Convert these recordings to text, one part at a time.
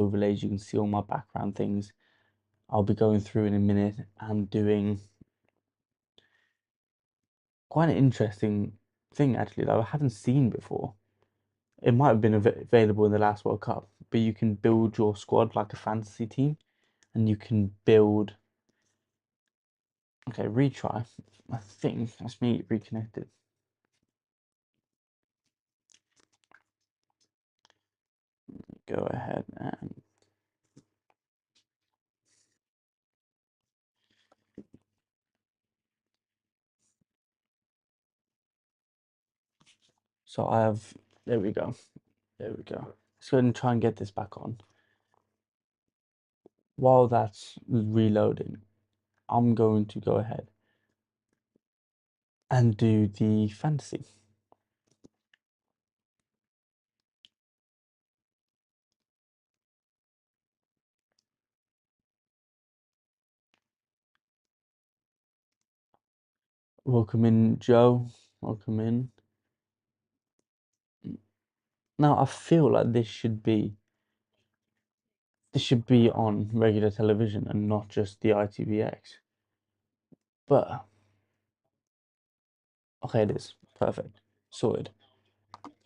overlays. You can see all my background things. I'll be going through in a minute and doing quite an interesting thing actually that I haven't seen before. It might have been available in the last World Cup, but you can build your squad like a fantasy team, and you can build. Okay, retry. I think that's me reconnected. Go ahead and so I have. There we go. There we go. Let's go ahead and try and get this back on. While that's reloading, I'm going to go ahead and do the fantasy. Welcome in, Joe. Welcome in. Now I feel like this should be on regular television and not just the ITVX. But okay, it is perfect, sorted.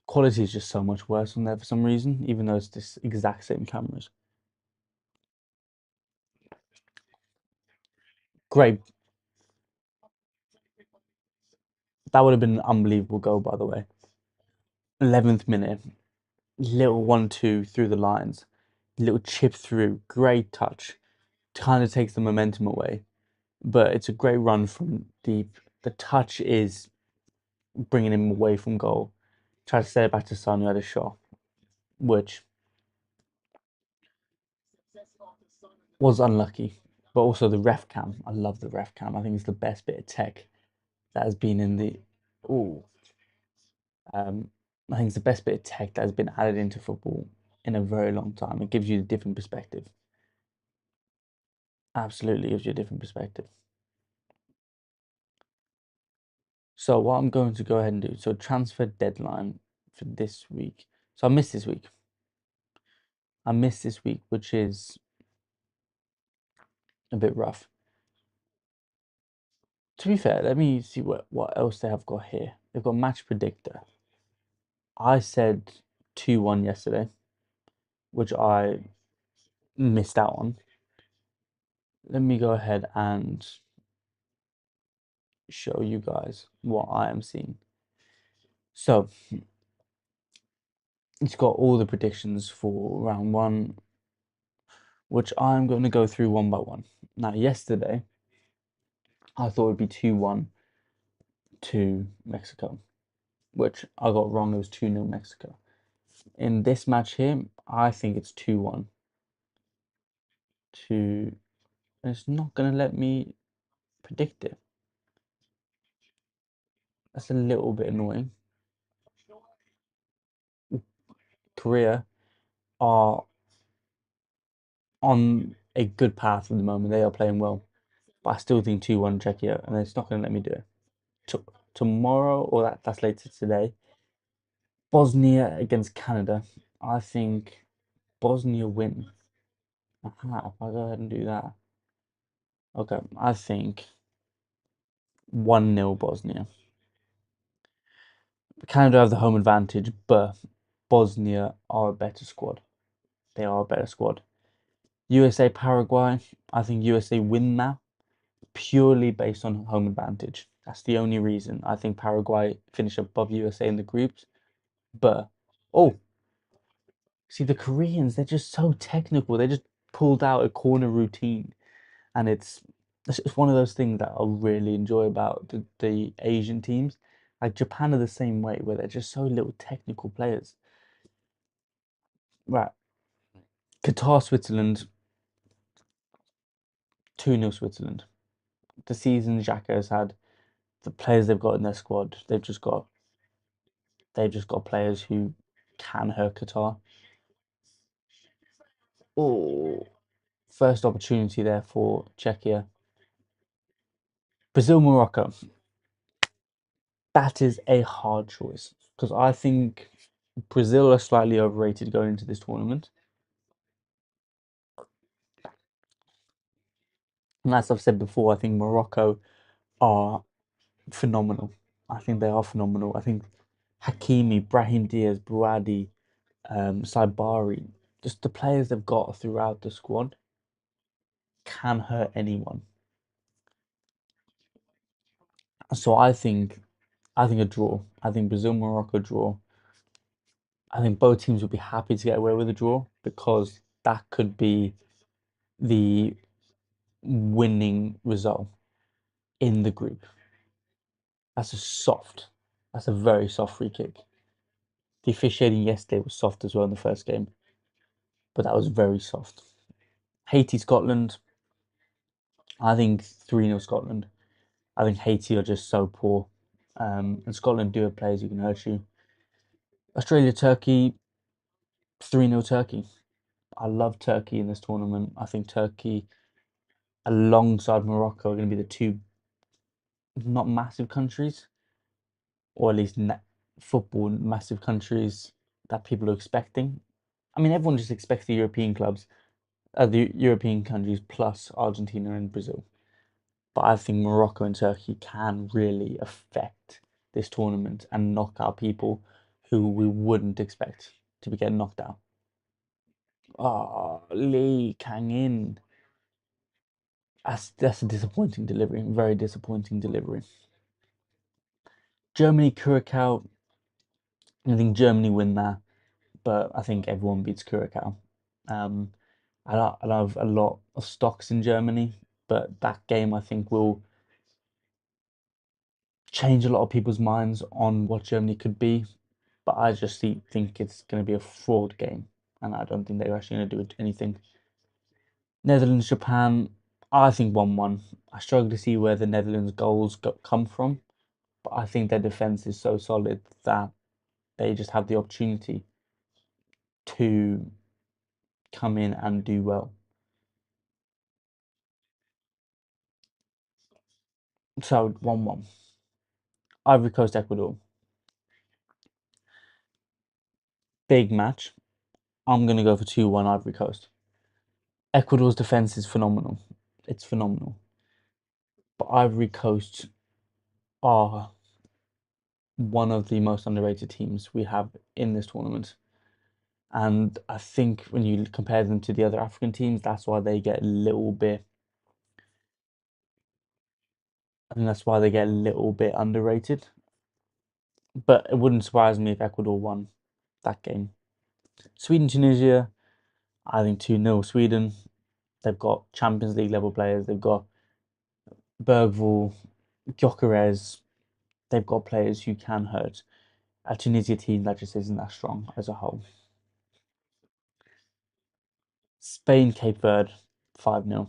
Quality is just so much worse on there for some reason, even though it's this exact same cameras. Great, that would have been an unbelievable goal, by the way. 11th minute, little 1-2 through the lines, little chip through, great touch, kind of takes the momentum away, but it's a great run from deep. The touch is bringing him away from goal. Tried to set it back to Son, who had a shot, which was unlucky. But also the ref cam. I love the ref cam. I think it's the best bit of tech that has been in the. Oh, um, I think it's the best bit of tech that has been added into football in a very long time. It gives you a different perspective. Absolutely gives you a different perspective. So what I'm going to go ahead and do. So transfer deadline for this week. So I missed this week. I missed this week, which is a bit rough. To be fair, let me see what else they have got here. They've got match predictor. I said 2-1 yesterday, which I missed out on. Let me go ahead and show you guys what I am seeing. So it's got all the predictions for round one, which I'm going to go through one by one. Now, yesterday, I thought it would be 2-1 to Mexico, which I got wrong. It was 2-0 Mexico. In this match here, I think it's 2-1 to. It's not going to let me predict it. That's a little bit annoying. Korea are on a good path at the moment. They are playing well, but I still think 2-1 Czechia, and it's not going to let me do it. Tomorrow, or that's later today, Bosnia against Canada. I think Bosnia win. Aha, if I go ahead and do that. Okay, I think 1-0 Bosnia. Canada have the home advantage, but Bosnia are a better squad. They are a better squad. USA Paraguay. I think USA win now, purely based on home advantage. That's the only reason. I think Paraguay finish above USA in the groups. But oh, see the Koreans, they're just so technical. They just pulled out a corner routine, and it's one of those things that I really enjoy about the Asian teams. Like Japan are the same way, where they're just so little technical players. Right, Qatar, Switzerland, 2-0 Switzerland. The season Xhaka has had, the players they've got in their squad, they've just got players who can hurt Qatar. Oh, first opportunity there for Czechia. Brazil, Morocco. That is a hard choice because I think Brazil are slightly overrated going into this tournament. And as I've said before, I think Morocco are phenomenal. I think they are phenomenal. I think Hakimi, Brahim Diaz, Bouadi, Saibari, just the players they've got throughout the squad can hurt anyone. So I think a draw. I think Brazil Morocco draw. I think both teams would be happy to get away with a draw because that could be the winning result in the group. That's a soft. That's a very soft free kick. The officiating yesterday was soft as well in the first game, but that was very soft. Haiti Scotland. I think 3-0 Scotland. I think Haiti are just so poor. And Scotland do have players who can hurt you. Australia Turkey, 3-0 Turkey. I love Turkey in this tournament. I think Turkey, alongside Morocco, are going to be the two not massive countries, or at least football massive countries that people are expecting. I mean, everyone just expects the European clubs, the European countries plus Argentina and Brazil. But I think Morocco and Turkey can really affect this tournament and knock out people who we wouldn't expect to be getting knocked out. Oh, Lee Kang In. That's a disappointing delivery. Very disappointing delivery. Germany, Curacao. I think Germany win that, but I think everyone beats Curacao. Um, I have a lot of stocks in Germany, but that game I think will change a lot of people's minds on what Germany could be. But I just think it's going to be a fraud game, and I don't think they're actually going to do anything. Netherlands, Japan, I think 1-1. I struggle to see where the Netherlands goals come from, but I think their defense is so solid that they just have the opportunity to come in and do well. So 1-1. Ivory Coast, Ecuador, big match. I'm going to go for 2-1 Ivory Coast. Ecuador's defense is phenomenal. It's phenomenal. But Ivory Coast are one of the most underrated teams we have in this tournament. And I think when you compare them to the other African teams, that's why they get a little bit. I think that's why they get a little bit underrated. But it wouldn't surprise me if Ecuador won that game. Sweden, Tunisia, I think 2-0 Sweden. They've got Champions League level players. They've got Bergvall, Gyökeres. They've got players who can hurt. A Tunisia team that just isn't that strong as a whole. Spain, Cape Verde, 5-0.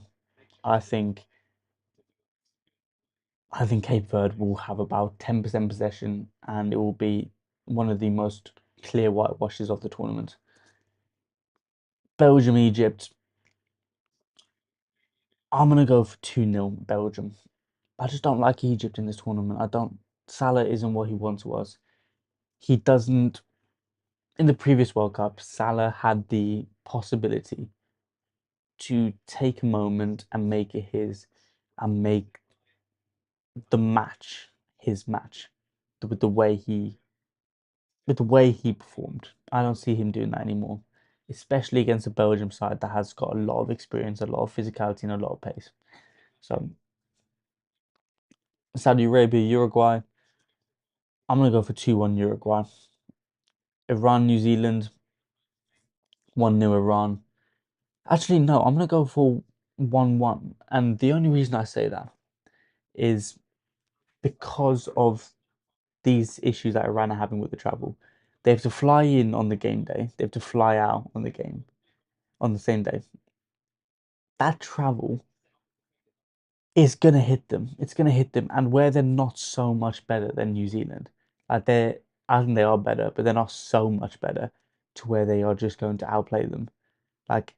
I think I think Cape Verde will have about 10% possession and it will be one of the most clear whitewashes of the tournament. Belgium, Egypt. I'm gonna go for 2-0 Belgium. I just don't like Egypt in this tournament. I don't Salah isn't what he once was. He doesn't in the previous World Cup, Salah had the possibility to take a moment and make it his and make the match his match with the way he performed. I don't see him doing that anymore, especially against a Belgium side that has got a lot of experience, a lot of physicality, and a lot of pace. So Saudi Arabia, Uruguay. I'm gonna go for 2-1 Uruguay. Iran, New Zealand, 1-0 Iran. Actually, no, I'm gonna go for 1-1. And the only reason I say that is because of these issues that Iran are having with the travel. They have to fly in on the game day. They have to fly out on the game on the same day. That travel is gonna hit them. It's gonna hit them, and where they're not so much better than New Zealand, like I think they are better, but they're not so much better to where they are just going to outplay them. Like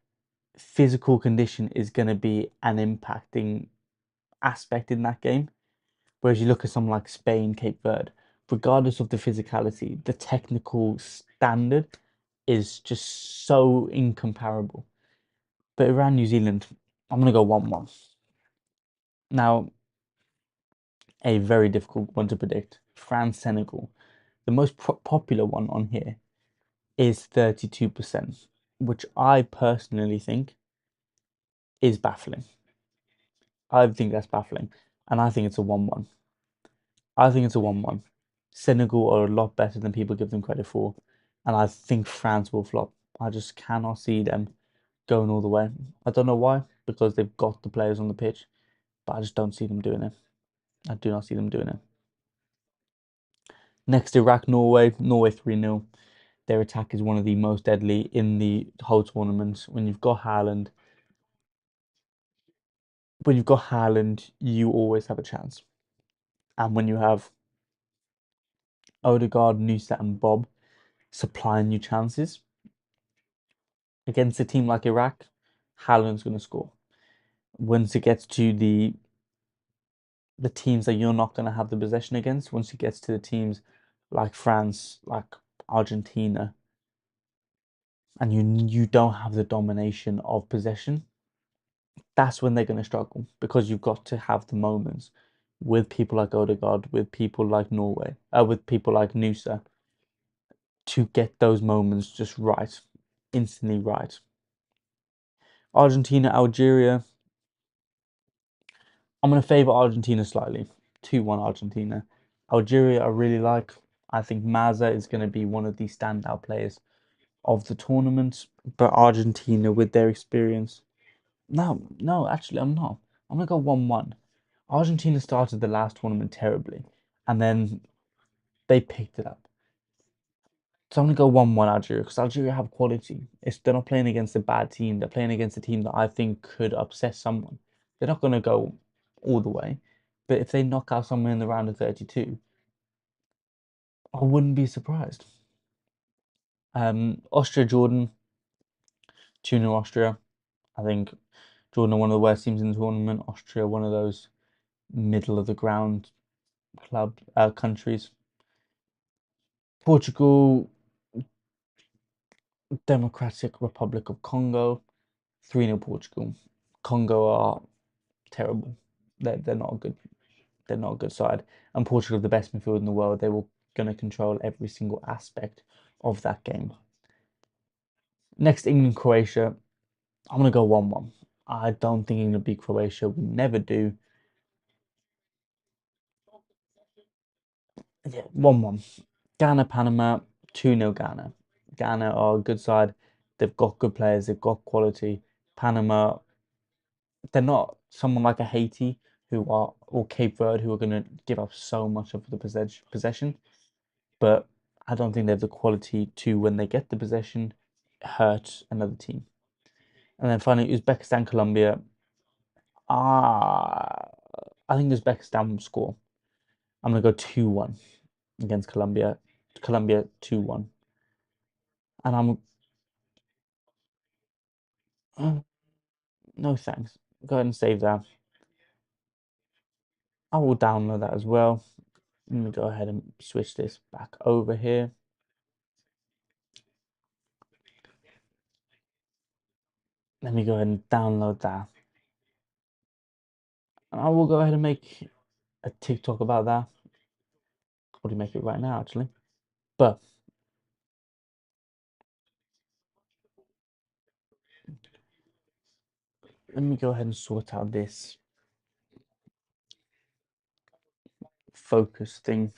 physical condition is gonna be an impacting aspect in that game. Whereas you look at someone like Spain, Cape Verde, regardless of the physicality, the technical standard is just so incomparable. But around New Zealand, I'm gonna go 1-1. Now, a very difficult one to predict. France, Senegal. The most popular one on here is 32%, which I personally think is baffling. I think that's baffling. And I think it's a 1-1. I think it's a 1-1. Senegal are a lot better than people give them credit for. And I think France will flop. I just cannot see them going all the way. I don't know why, because they've got the players on the pitch, but I just don't see them doing it. I do not see them doing it. Next, Iraq, Norway. Norway 3-0. Their attack is one of the most deadly in the whole tournament. When you've got Haaland, you always have a chance. And when you have Odegaard, Nusa, and Bob supplying you chances against a team like Iraq, Haaland's going to score. Once it gets to the teams that you're not going to have the possession against, once it gets to the teams like France, like Argentina, and you don't have the domination of possession, that's when they're going to struggle because you've got to have the moments with people like Odegaard, with people like Norway, with people like Nusa to get those moments just right, instantly right. Argentina, Algeria. I'm going to favour Argentina slightly. 2-1 Argentina. Algeria, I really like. I think Maza is going to be one of the standout players of the tournament. But Argentina, with their experience. No, no, actually, I'm not. I'm going to go 1-1. Argentina started the last tournament terribly. And then they picked it up. So I'm going to go 1-1 Algeria because Algeria have quality. They're not playing against a bad team. They're playing against a team that I think could upset someone. They're not going to go all the way. But if they knock out someone in the round of 32, I wouldn't be surprised. Austria, Jordan, 2-0 Austria. I think Jordan are one of the worst teams in the tournament. Austria, one of those middle of the ground countries. Portugal, Democratic Republic of Congo, 3-0 Portugal. Congo are terrible. They're not a good side. And Portugal have the best midfield in the world. They were going to control every single aspect of that game. Next, England, Croatia. I'm going to go 1-1. I don't think England beat Croatia. We never do. Yeah, 1-1. Ghana, Panama, 2-0 Ghana. Ghana are a good side. They've got good players. They've got quality. Panama, they're not someone like a Haiti or Cape Verde who are going to give up so much of the possession. But I don't think they have the quality to, when they get the possession, hurt another team. And then finally, Uzbekistan, Colombia. Ah, I think Uzbekistan will score. I'm gonna go 2-1 against Colombia. Colombia 2-1. And no thanks. Go ahead and save that. I will download that as well. Let me go ahead and switch this back over here. Let me go ahead and download that. And I will go ahead and make a TikTok about that. I'll probably make it right now actually. But let me go ahead and sort out this focus thing.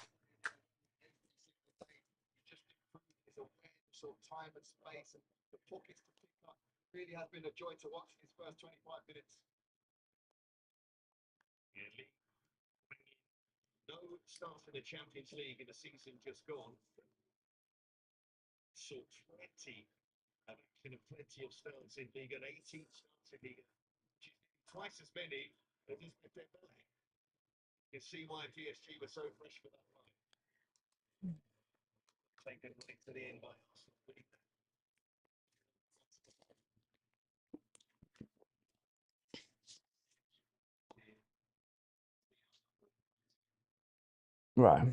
Right,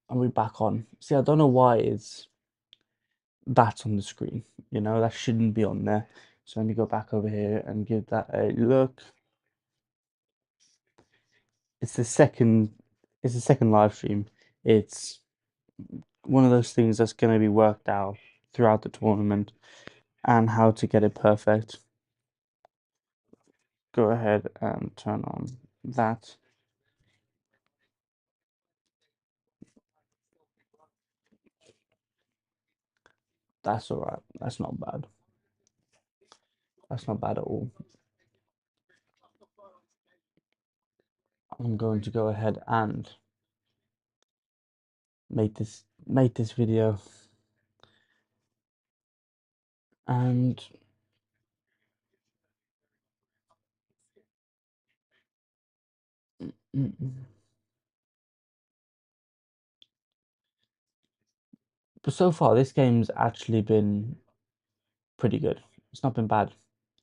I'll be back on. See, I don't know why that's on the screen. That shouldn't be on there. So let me go back over here and give that a look. it's the second it's the second live stream. It's one of those things that's going to be worked out throughout the tournament and how to get it perfect. Go ahead and turn on that. That's all right. That's not bad. That's not bad at all. I'm going to go ahead and make this video and but so far this game's actually been pretty good. It's not been bad.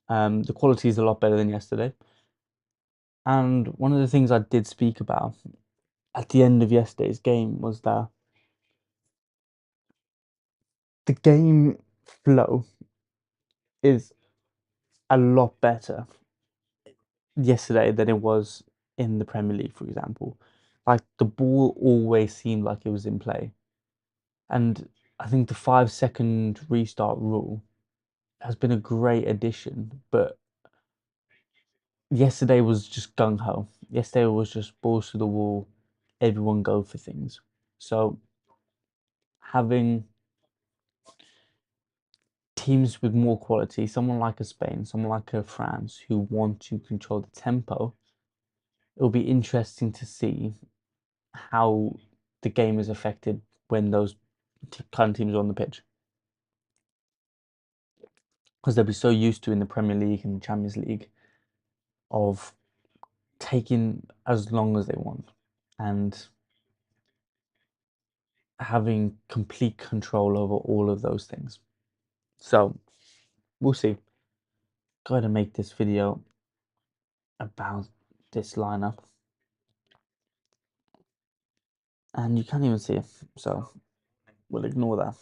The quality is a lot better than yesterday. And one of the things I did speak about at the end of yesterday's game was that the game flow is a lot better yesterday than it was in the Premier League, for example. Like the ball always seemed like it was in play. And I think the 5 second restart rule has been a great addition, but yesterday was just gung ho. Yesterday was just balls to the wall, everyone go for things. So having teams with more quality, someone like a Spain, someone like a France, who want to control the tempo, it'll be interesting to see how the game is affected when those kind of teams are on the pitch. Because they'll be so used to in the Premier League and the Champions League of taking as long as they want and having complete control over all of those things. So we'll see. Go ahead and make this video about this lineup. And you can't even see it, so we'll ignore that.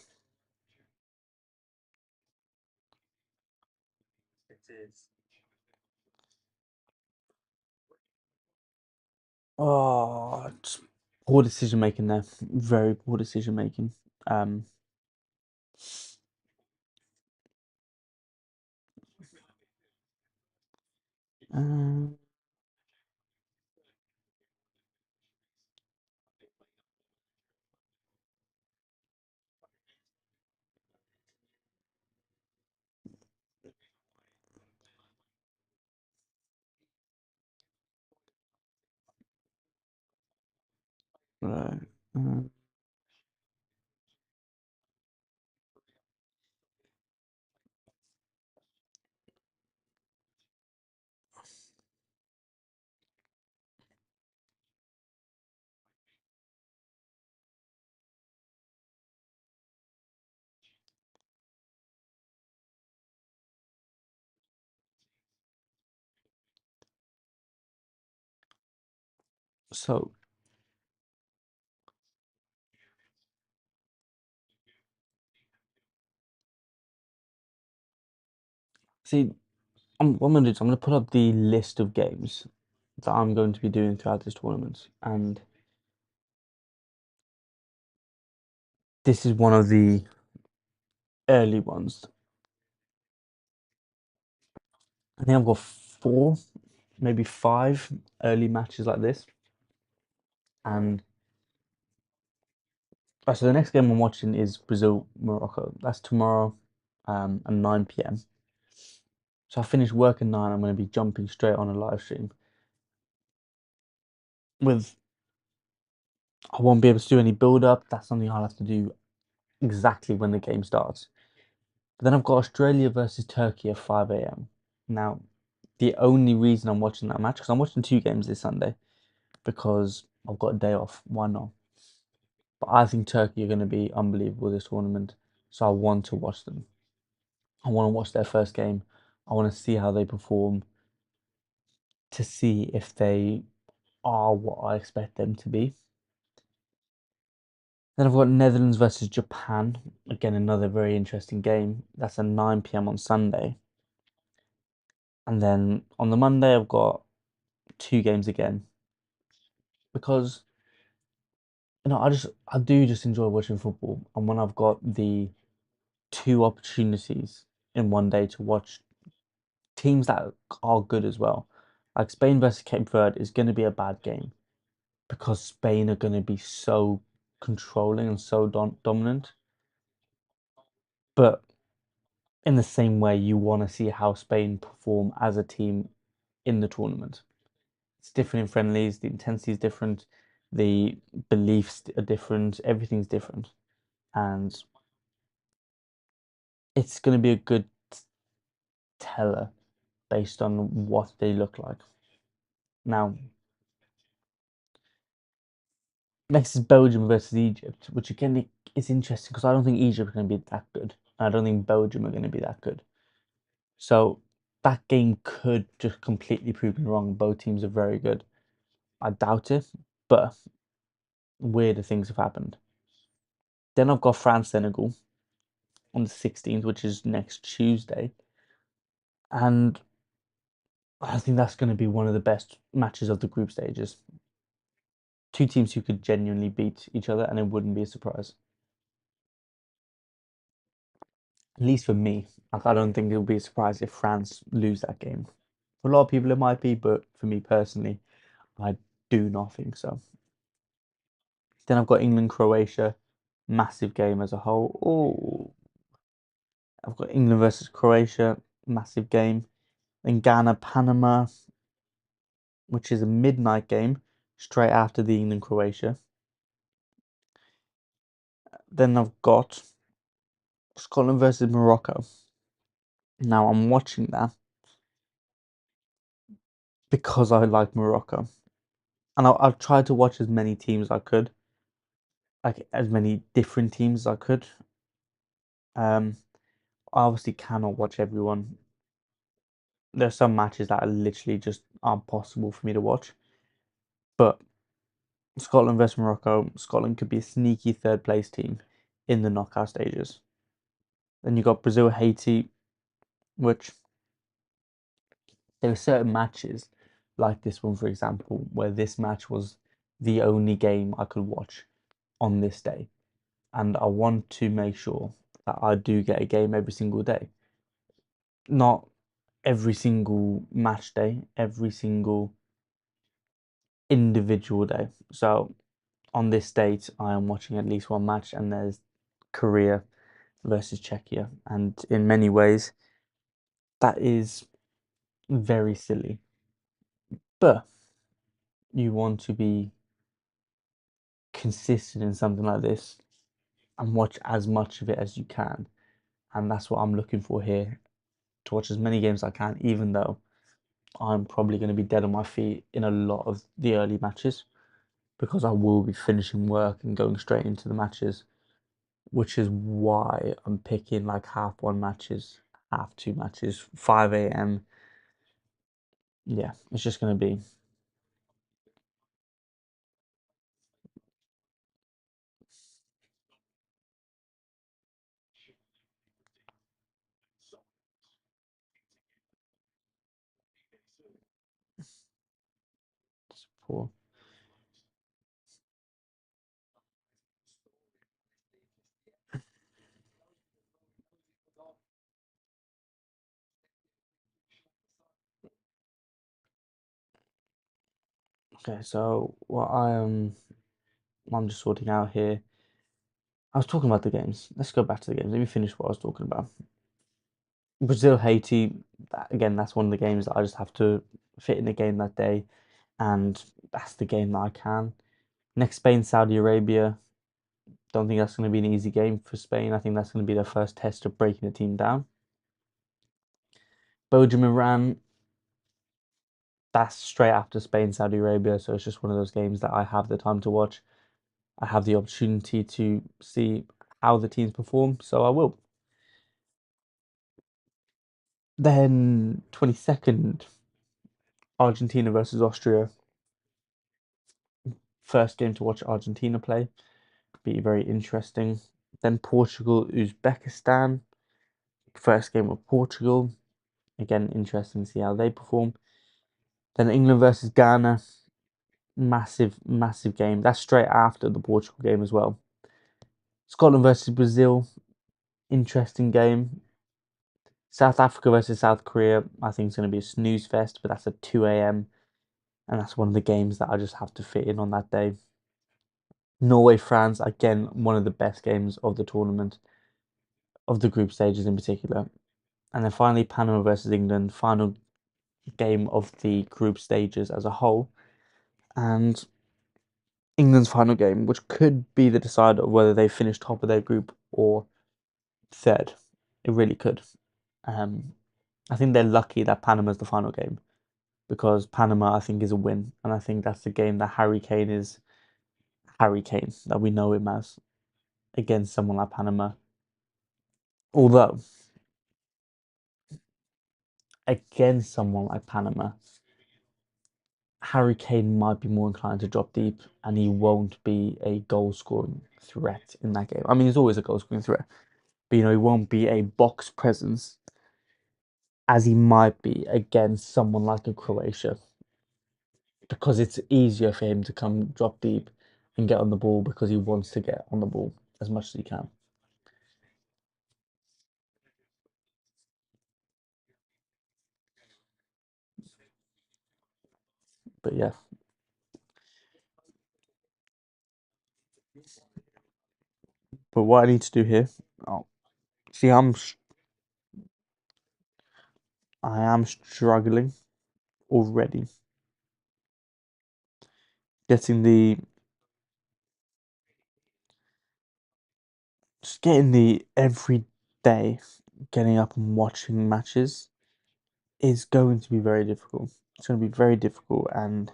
Oh, poor decision making there. Very poor decision making. Um, uh, right. uh, so see, what I'm gonna do is I'm gonna put up the list of games that I'm going to be doing throughout this tournament, and this is one of the early ones. I think I've got 4, maybe 5 early matches like this, and so the next game I'm watching is Brazil Morocco. That's tomorrow, at 9 p.m. So I finish work at 9. I'm going to be jumping straight on a live stream. With I won't be able to do any build up. That's something I'll have to do exactly when the game starts. But then I've got Australia versus Turkey at 5 a.m. Now, the only reason I'm watching that match, because I'm watching 2 games this Sunday, because I've got a day off. Why not? But I think Turkey are going to be unbelievable this tournament, so I want to watch them. I want to watch their first game. I want to see how they perform, to see if they are what I expect them to be. Then I've got Netherlands versus Japan. Again, another very interesting game. That's at 9 p.m. on Sunday. And then on the Monday, I've got 2 games again. because I do just enjoy watching football, and when I've got the two opportunities in one day to watch teams that are good as well, like Spain versus Cape Verde is going to be a bad game because Spain are going to be so controlling and so dominant. But in the same way, you want to see how Spain perform as a team in the tournament. It's different in friendlies, the intensity is different, the beliefs are different, everything's different. And it's going to be a good teller based on what they look like. Now, next is Belgium versus Egypt, which again is interesting because I don't think Egypt are going to be that good. I don't think Belgium are going to be that good. So that game could just completely prove me wrong. Both teams are very good. I doubt it, but weirder things have happened. Then I've got France Senegal on the 16th, which is next Tuesday. And I think that's going to be one of the best matches of the group stages. Two teams who could genuinely beat each other, and it wouldn't be a surprise. At least for me, like, I don't think it would be a surprise if France lose that game. For a lot of people, it might be, but for me personally, I do not think so. Then I've got England Croatia, massive game as a whole. Oh, I've got England versus Croatia, massive game. Then Ghana Panama, which is a midnight game, straight after the England Croatia. Then I've got Scotland versus Morocco. Now I'm watching that because I like Morocco, and I've tried to watch as many teams as I could, like as many different teams as I could. I obviously cannot watch everyone. There's some matches that are literally just aren't possible for me to watch. But Scotland versus Morocco, Scotland could be a sneaky third place team in the knockout stages. Then you got Brazil, Haiti, which there are certain matches, like this one, for example, where this match was the only game I could watch on this day. And I want to make sure that I do get a game every single day. Not every single match day, every single individual day. So on this date, I am watching at least one match, and there's Korea versus Czechia. And in many ways, that is very silly. But you want to be consistent in something like this and watch as much of it as you can. And that's what I'm looking for here, to watch as many games as I can, even though I'm probably going to be dead on my feet in a lot of the early matches because I will be finishing work and going straight into the matches, which is why I'm picking like half one matches, half two matches, 5 a.m. Yeah, it's just going to be poor. Okay, so I'm just sorting out here. I was talking about the games. Let's go back to the games. Let me finish what I was talking about. Brazil, Haiti, again, that's one of the games that I just have to fit in the game that day, and that's the game that I can. Next, Spain, Saudi Arabia. Don't think that's going to be an easy game for Spain. I think that's going to be their first test of breaking the team down. Belgium, Iran. That's straight after Spain, Saudi Arabia. So it's just one of those games that I have the time to watch. I have the opportunity to see how the teams perform, so I will. Then 22nd, Argentina versus Austria. First game to watch Argentina play. Be very interesting. Then Portugal, Uzbekistan. First game of Portugal. Again, interesting to see how they perform. Then England versus Ghana. Massive, massive game. That's straight after the Portugal game as well. Scotland versus Brazil, interesting game. South Africa versus South Korea, I think it's going to be a snooze fest, but that's at 2 a.m. And that's one of the games that I just have to fit in on that day. Norway, France, again, one of the best games of the tournament, of the group stages in particular. And then finally, Panama versus England, final game of the group stages as a whole. And England's final game, which could be the decider of whether they finish top of their group or third. It really could. Um, I think they're lucky that Panama's the final game because Panama, I think, is a win. And I think that's the game that Harry Kane is Harry Kane, that we know him as, against someone like Panama. Although, against someone like Panama, Harry Kane might be more inclined to drop deep and he won't be a goal scoring threat in that game. I mean, he's always a goal scoring threat, but he won't be a box presence as he might be against someone like a Croatia because it's easier for him to come drop deep and get on the ball because he wants to get on the ball as much as he can. But yeah, but what I need to do here, oh, see, I am struggling already getting the just getting the every day getting up and watching matches is going to be very difficult. It's going to be very difficult, and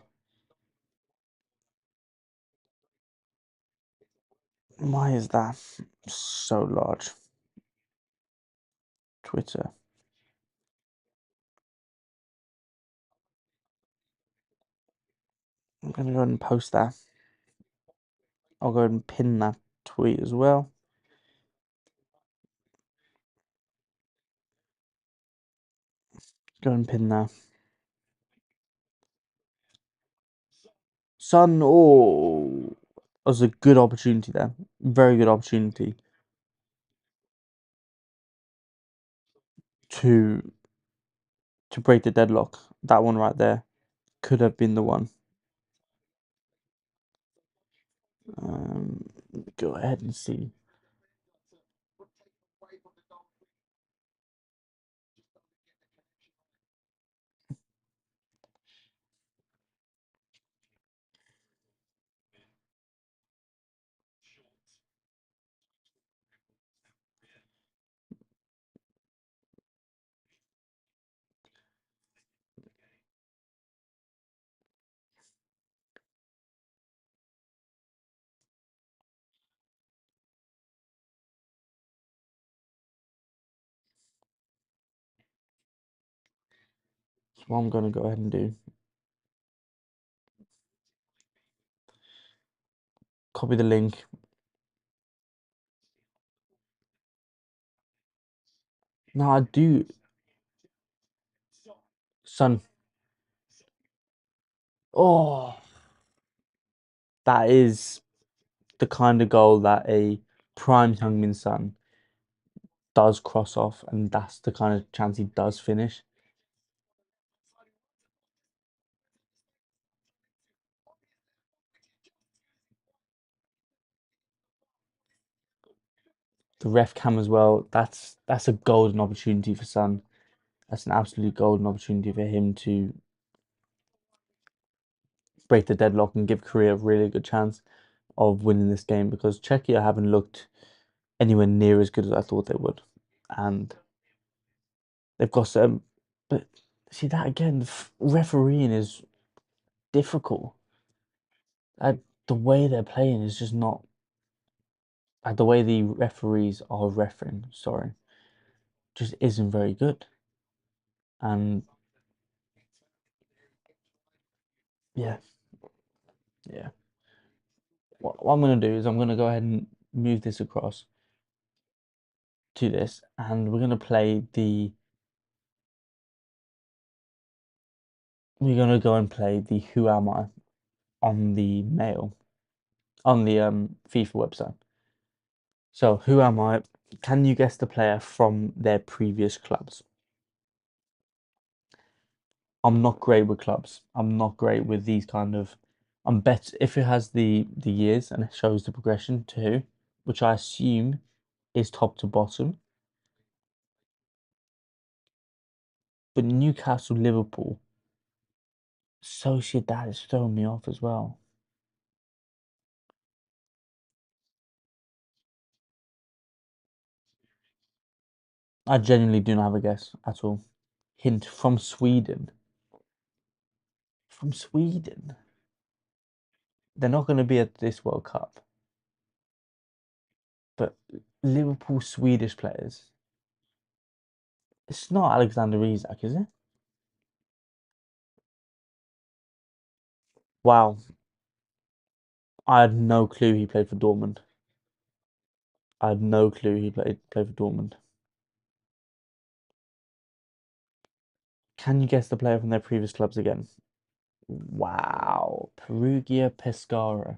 why is that so large? Twitter. I'm going to go ahead and post that. I'll go ahead and pin that tweet as well. Go and pin that. Son, oh, that was a good opportunity there. Very good opportunity to break the deadlock. That one right there could have been the one. Go ahead and see. So what I'm going to go ahead and do. Copy the link. No, I do. Son. Oh, that is the kind of goal that a prime Heung-min Son does cross off, and that's the kind of chance he does finish. The ref cam as well. That's a golden opportunity for Son. That's an absolute golden opportunity for him to break the deadlock and give Korea a really good chance of winning this game because Czechia haven't looked anywhere near as good as I thought they would, and they've got some. But see that again, refereeing is difficult. The way they're playing is just not. The way the referees are refereeing, sorry, just isn't very good. And yeah, yeah. What I'm gonna do is I'm gonna go ahead and move this across to this, and we're gonna play the. We're gonna go and play the Who Am I on the mail on the FIFA website. So who am I? Can you guess the player from their previous clubs? I'm not great with clubs. I'm not great with these kind of. I'm better if it has the years and it shows the progression to who, which I assume is top to bottom. But Newcastle, Liverpool, Sociedad is throwing me off as well. I genuinely do not have a guess at all. Hint from Sweden. From Sweden. They're not going to be at this World Cup, but Liverpool Swedish players. It's not Alexander Isak, is it? Wow, I had no clue he played for Dortmund. I had no clue he played for Dortmund. Can you guess the player from their previous clubs again? Wow, Perugia, Pescara,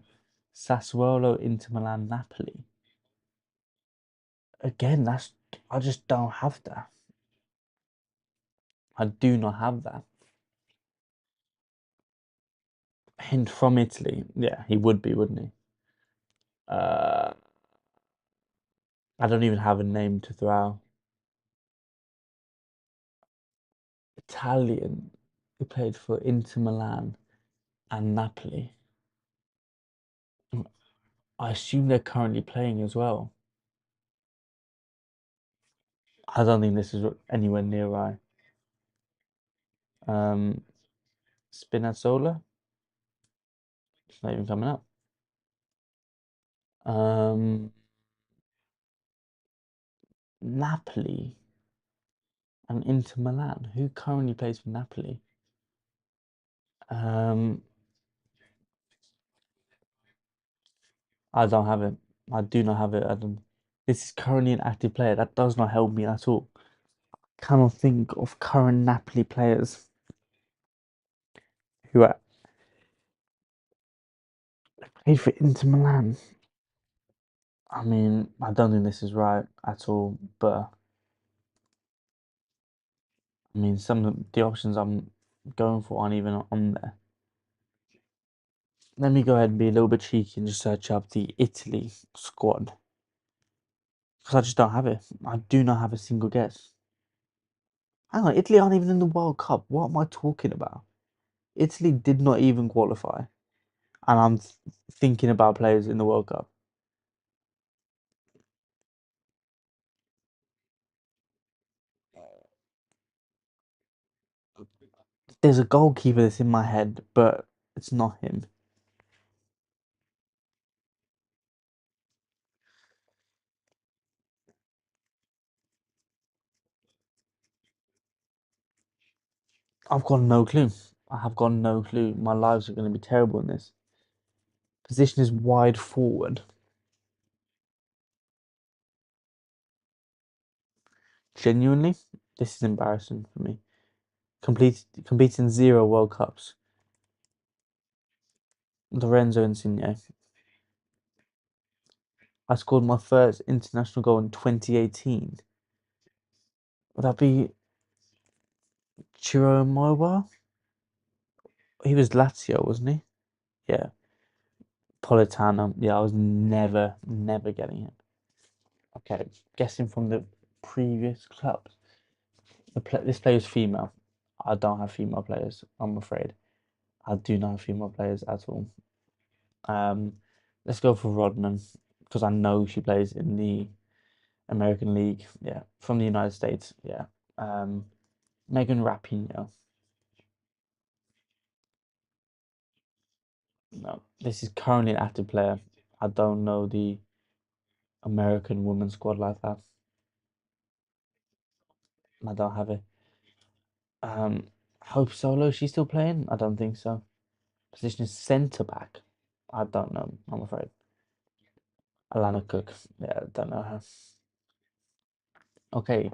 Sassuolo, Inter Milan, Napoli. Again, that's I just don't have that. I do not have that. Hint from Italy. Yeah, he would be, wouldn't he? Uh, I don't even have a name to throw out. Italian. He played for Inter Milan and Napoli. I assume they're currently playing as well. I don't think this is anywhere near right. Um, Spinazzola. It's not even coming up. Um, Napoli and Inter Milan. Who currently plays for Napoli? Um, I don't have it. I do not have it, Adam. This is currently an active player. That does not help me at all. Cannot think of current Napoli players who are played for Inter Milan. I mean, I don't think this is right at all, but I mean, some of the options I'm going for aren't even on there. Let me go ahead and be a little bit cheeky and just search up the Italy squad because I just don't have it. I do not have a single guess. Hang on, Italy aren't even in the World Cup. What am I talking about? Italy did not even qualify, and I'm thinking about players in the World Cup. There's a goalkeeper that's in my head, but it's not him. I've got no clue. I have got no clue. My lives are going to be terrible in this. Position is wide forward. Genuinely, this is embarrassing for me. Competing zero World Cups. Lorenzo Insigne. I scored my first international goal in 2018. Would that be Chiro Immobile? He was Lazio, wasn't he? Yeah. Politano. Yeah, I was never getting him. Okay, guessing from the previous clubs. This player is female. I don't have female players, I'm afraid. I do not have female players at all. Um, let's go for Rodman because I know she plays in the American League. Yeah, from the United States. Yeah. Megan Rapinoe. No, this is currently an active player. I don't know the American women's squad like that. I don't have it. Hope Solo. She's still playing? I don't think so. Position is centre back. I don't know. I'm afraid. Alana Cook. Yeah, I don't know her. Okay,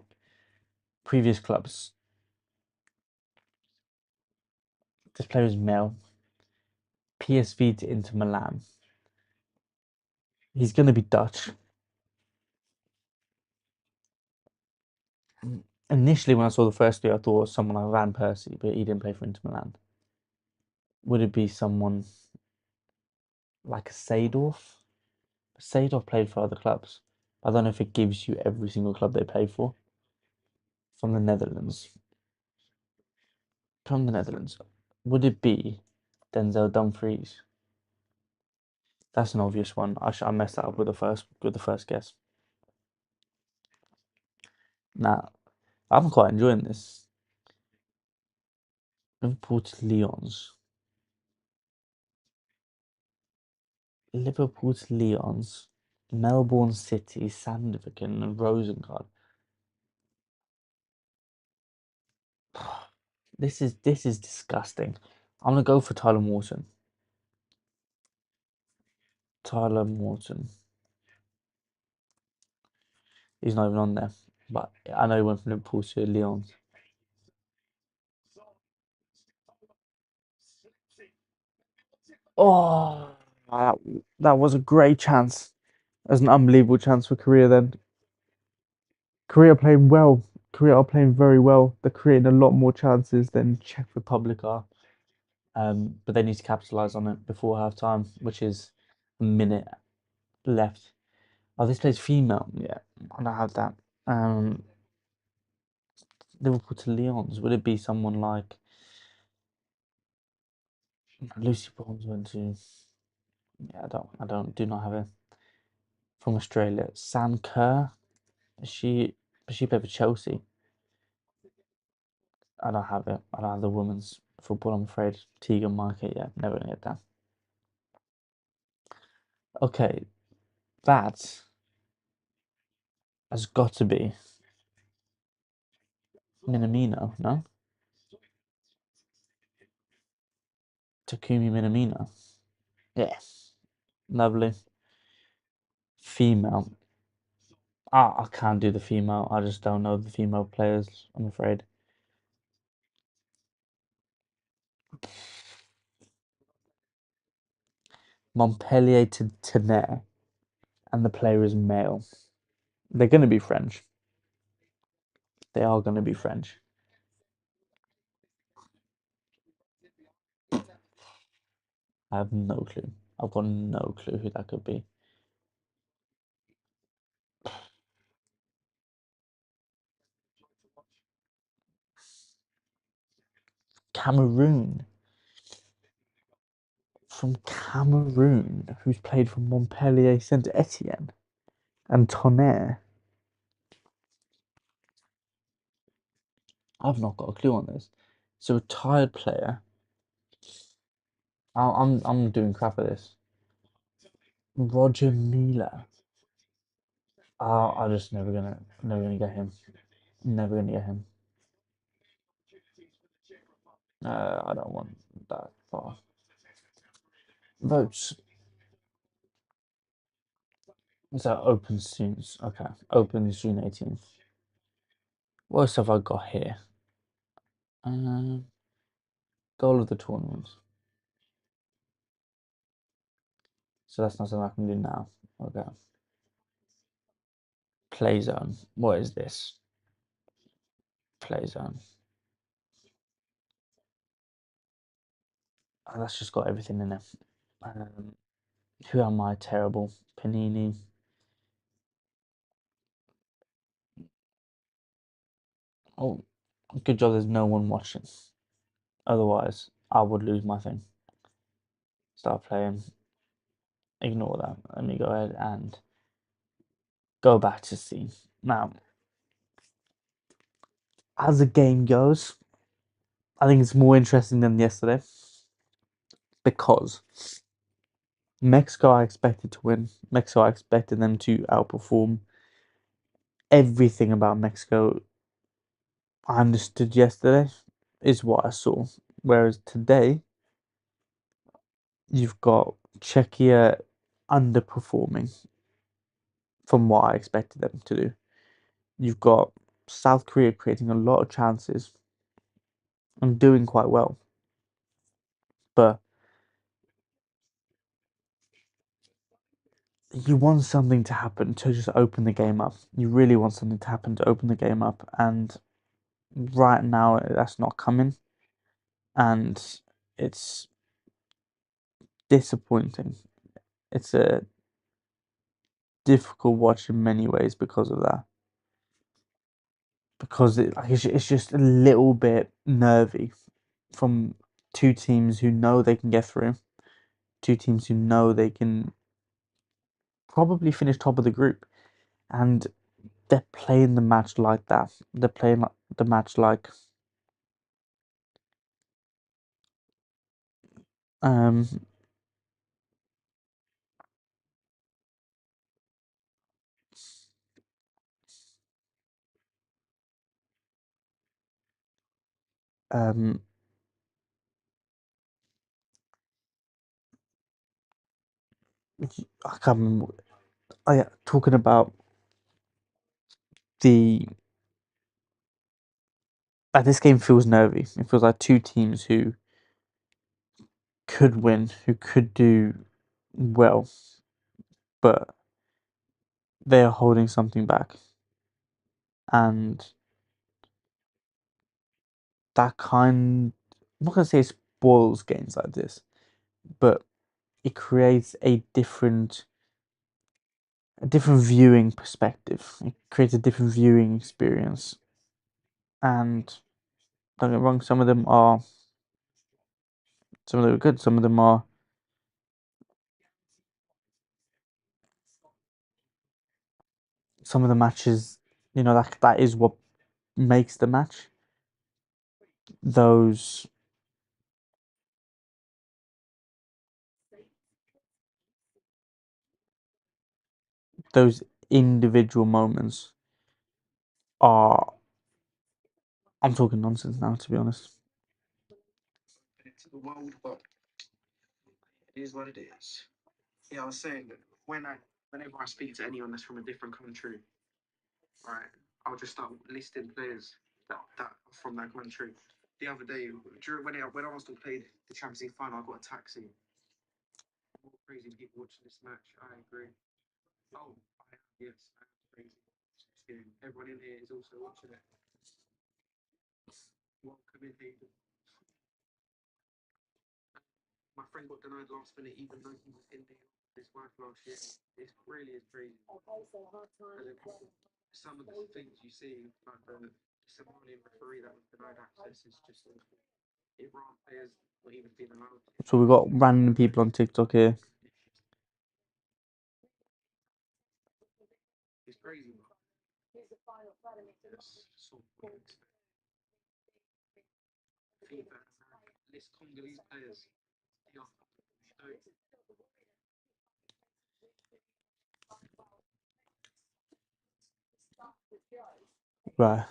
previous clubs. This player is male. PSV to Inter Milan. He's going to be Dutch. Initially, when I saw the first video, I thought it was someone like Van Persie, but he didn't play for Inter Milan. Would it be someone like a Seedorf? Seedorf played for other clubs. I don't know if it gives you every single club they play for. From the Netherlands. From the Netherlands. Would it be Denzel Dumfries? That's an obvious one. I messed that up with the first guess. Now, I'm quite enjoying this. Liverpool to Lyons. Liverpool to Lyons. Melbourne City, Sandviken, and Rosengard. This is disgusting. I'm gonna go for Tyler Morton. Tyler Morton. He's not even on there, but I know he went from Liverpool to Lyon. Oh, that, that was a great chance. That's an unbelievable chance for Korea then. Korea playing well. Korea are playing very well. They're creating a lot more chances than Czech Republic are. But they need to capitalise on it before half time, which is a minute left. Oh, this plays female. Yeah, I don't have that. Um, Liverpool to Lyons. Would it be someone like Lucy Bronze went to? Yeah, do not have it. From Australia, Sam Kerr. She, she played for Chelsea. I don't have it. I don't have the women's football. I'm afraid. Tegan Market. Yeah, never gonna get that. Okay, that has got to be Minamino. No, Takumi Minamino. Yes, lovely. Female. I can't do the female. I just don't know the female players. I'm afraid. Montpellier to Tenerife, and the player is male. They're going to be French. They are going to be French. I have no clue. I've got no clue who that could be. Cameroon. From Cameroon, who's played for Montpellier Saint Etienne and Tonnerre. I've not got a clue on this. It's a retired player. I'm doing crap at this. Roger Mila. I'm just never gonna get him. Never gonna get him. I don't want that far. Votes. So open soon. Okay, open June 18th. What else have I got here? Um, goal of the tournament. So that's not something I can do now. Okay. Play zone. What is this? Play zone. Oh, that's just got everything in it. Um, who am I? Terrible. Panini. Oh, good job. There's no one watching. Otherwise, I would lose my thing. Start playing. Ignore that. Let me go ahead and go back to see. Now, as the game goes, I think it's more interesting than yesterday because Mexico I expected to win. Mexico I expected them to outperform everything about Mexico. I understood yesterday is what I saw. Whereas today, you've got Czechia underperforming from what I expected them to do. You've got South Korea creating a lot of chances and doing quite well. But you want something to happen to just open the game up. You really want something to happen to open the game up, and right now that's not coming, and it's disappointing. It's a difficult watch in many ways because of that. Because it's just a little bit nervy from two teams who know they can get through, two teams who know they can probably finish top of the group, and they're playing the match like that. They're playing the match like um um I can't remember. Oh yeah, talking about the this game feels nervy. It feels like two teams who could win, who could do well, but they are holding something back, and that kind. I'm not gonna say it spoils games like this, but it creates a different viewing perspective. It creates a different viewing experience, and don't get me wrong, some of them are good, some of them are some of the matches, that is what makes the match. Those those individual moments are, I'm talking nonsense now, to be honest. So we've got random people on TikTok here. Right.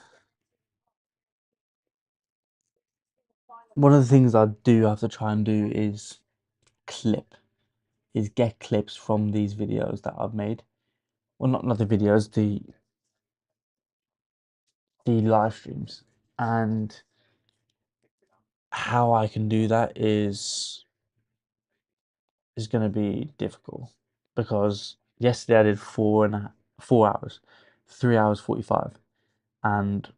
One of the things I do have to try and do clip, is get clips from these videos that I've made. Well, not the videos, the live streams. And how I can do that is going to be difficult, because yesterday I did 4 hours, 3 hours 45, and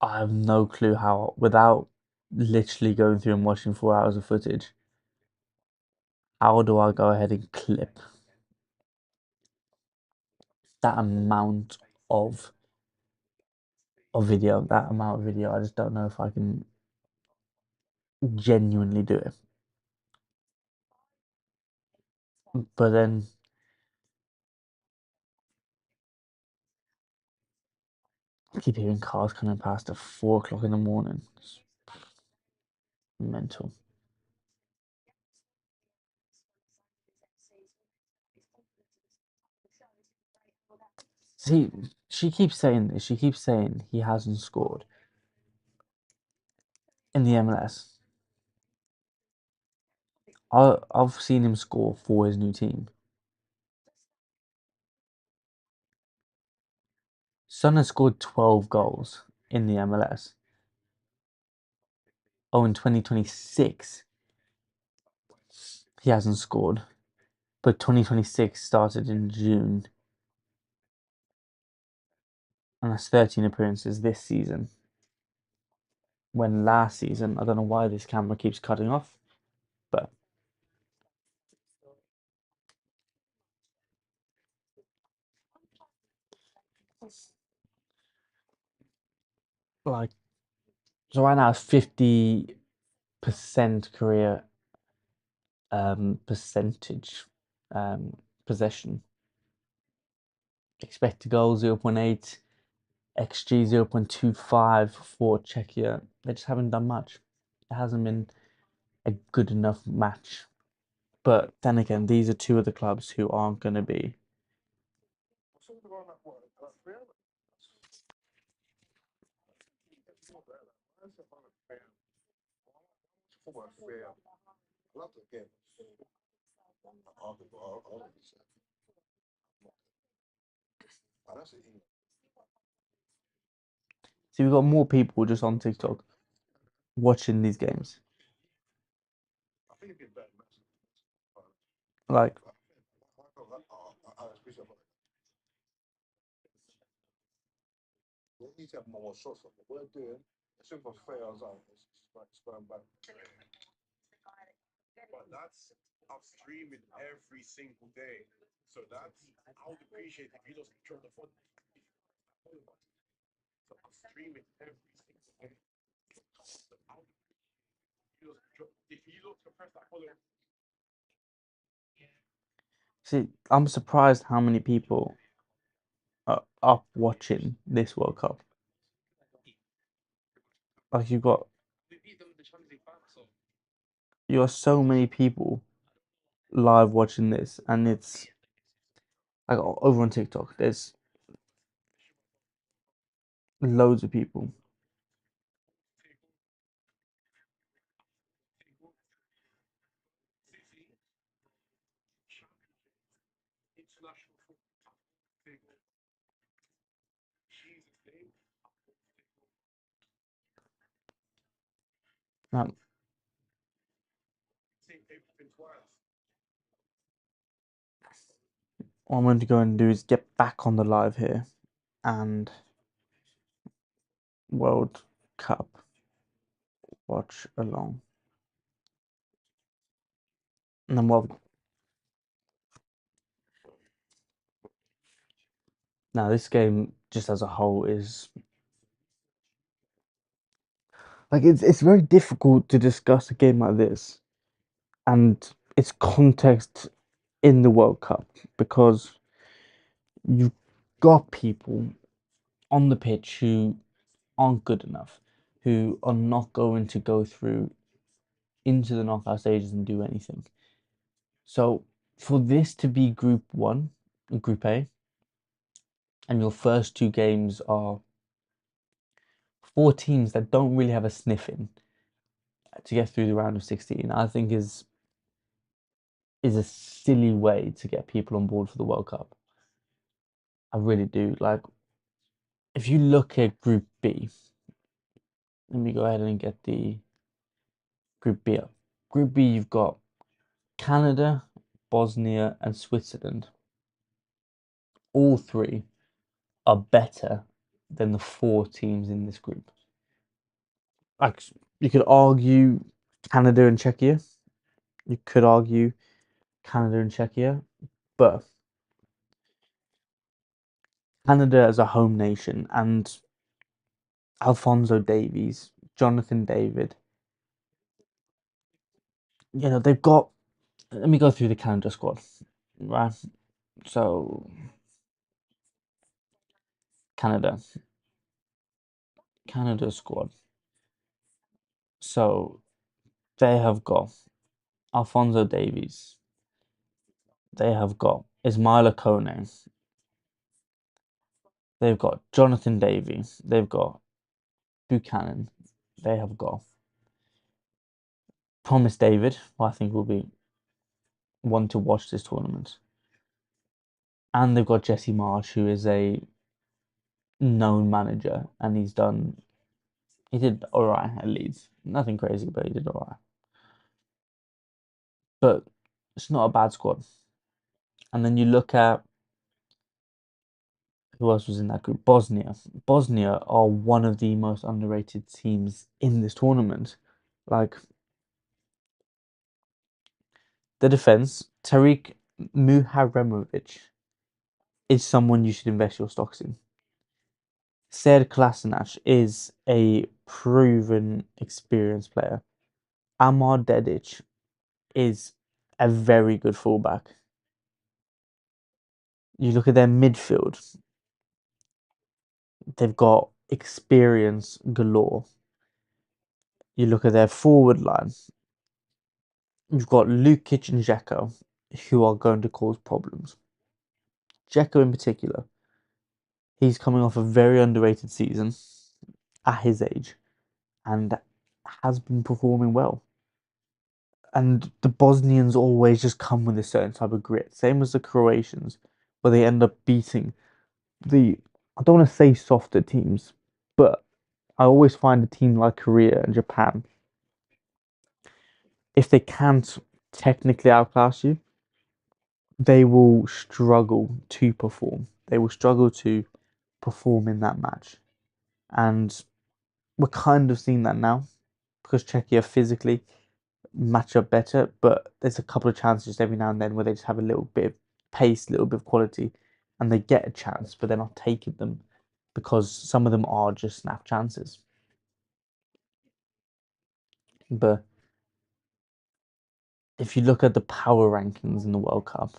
I have no clue how, without literally going through and watching 4 hours of footage, how do I go ahead and clip that amount of video, that amount of video. I just don't know if I can genuinely do it. But then I keep hearing cars coming past at 4 o'clock in the morning. It's mental. See, she keeps saying this. She keeps saying he hasn't scored in the MLS. I've seen him score for his new team. Son has scored 12 goals in the MLS. Oh, in 2026, he hasn't scored. But 2026 started in June, and that's 13 appearances this season. When last season, I don't know why this camera keeps cutting off, but like, so right now it's 50% career percentage possession. Expected goal 0.8, XG 0.25 for Czechia. They just haven't done much. It hasn't been a good enough match. But then again, these are two of the clubs who aren't going to be. See, we've got more people just on TikTok watching these games. Like, see, I'm surprised how many people are up watching this World Cup. Like, you got so many people live watching this, and it's like over on TikTok. There's loads of people. Now, what I'm going to go and do is get back on the live here and World Cup watch along. And then now this game just as a whole is like it's very difficult to discuss a game like this and its context in the World Cup because you've got people on the pitch who aren't good enough, who are not going to go through into the knockout stages and do anything. So for this to be Group 1, Group A, and your first two games are four teams that don't really have a sniff in to get through the round of 16, I think is a silly way to get people on board for the World Cup. I really do. Like, if you look at Group B, let me go ahead and get the Group B up. Group B, you've got Canada, Bosnia, and Switzerland. All three are better than the four teams in this group. Like, you could argue Canada and Czechia. You could argue Canada and Czechia, but Canada as a home nation and Alfonso Davies, Jonathan David, they've got. Let me go through the Canada squad, right? So, Canada, Canada squad. So, they have got Alfonso Davies, they have got Ismaila Kone, they've got Jonathan Davies, they've got Buchanan, they have got Thomas David, who I think will be one to watch this tournament. And they've got Jesse Marsh, who is a known manager, and he's done He did all right at Leeds. Nothing crazy, but he did all right. But it's not a bad squad. And then you look at who else was in that group? Bosnia. Bosnia are one of the most underrated teams in this tournament. Like the defense, Tariq Muharemovic is someone you should invest your stocks in. Sead Kolasinac is a proven, experienced player. Amar Dedic is a very good fullback. You look at their midfield, they've got experience galore. You look at their forward line, you've got Lukic and Dzeko, who are going to cause problems. Dzeko in particular, he's coming off a very underrated season at his age and has been performing well. And the Bosnians always just come with a certain type of grit, same as the Croatians, where they end up beating the, I don't want to say softer teams, but I always find a team like Korea and Japan, if they can't technically outclass you, they will struggle to perform. They will struggle to perform in that match. And we're kind of seeing that now because Czechia physically match up better, but there's a couple of chances every now and then where they just have a little bit of pace, a little bit of quality, and they get a chance, but they're not taking them because some of them are just snap chances. But if you look at the power rankings in the World Cup,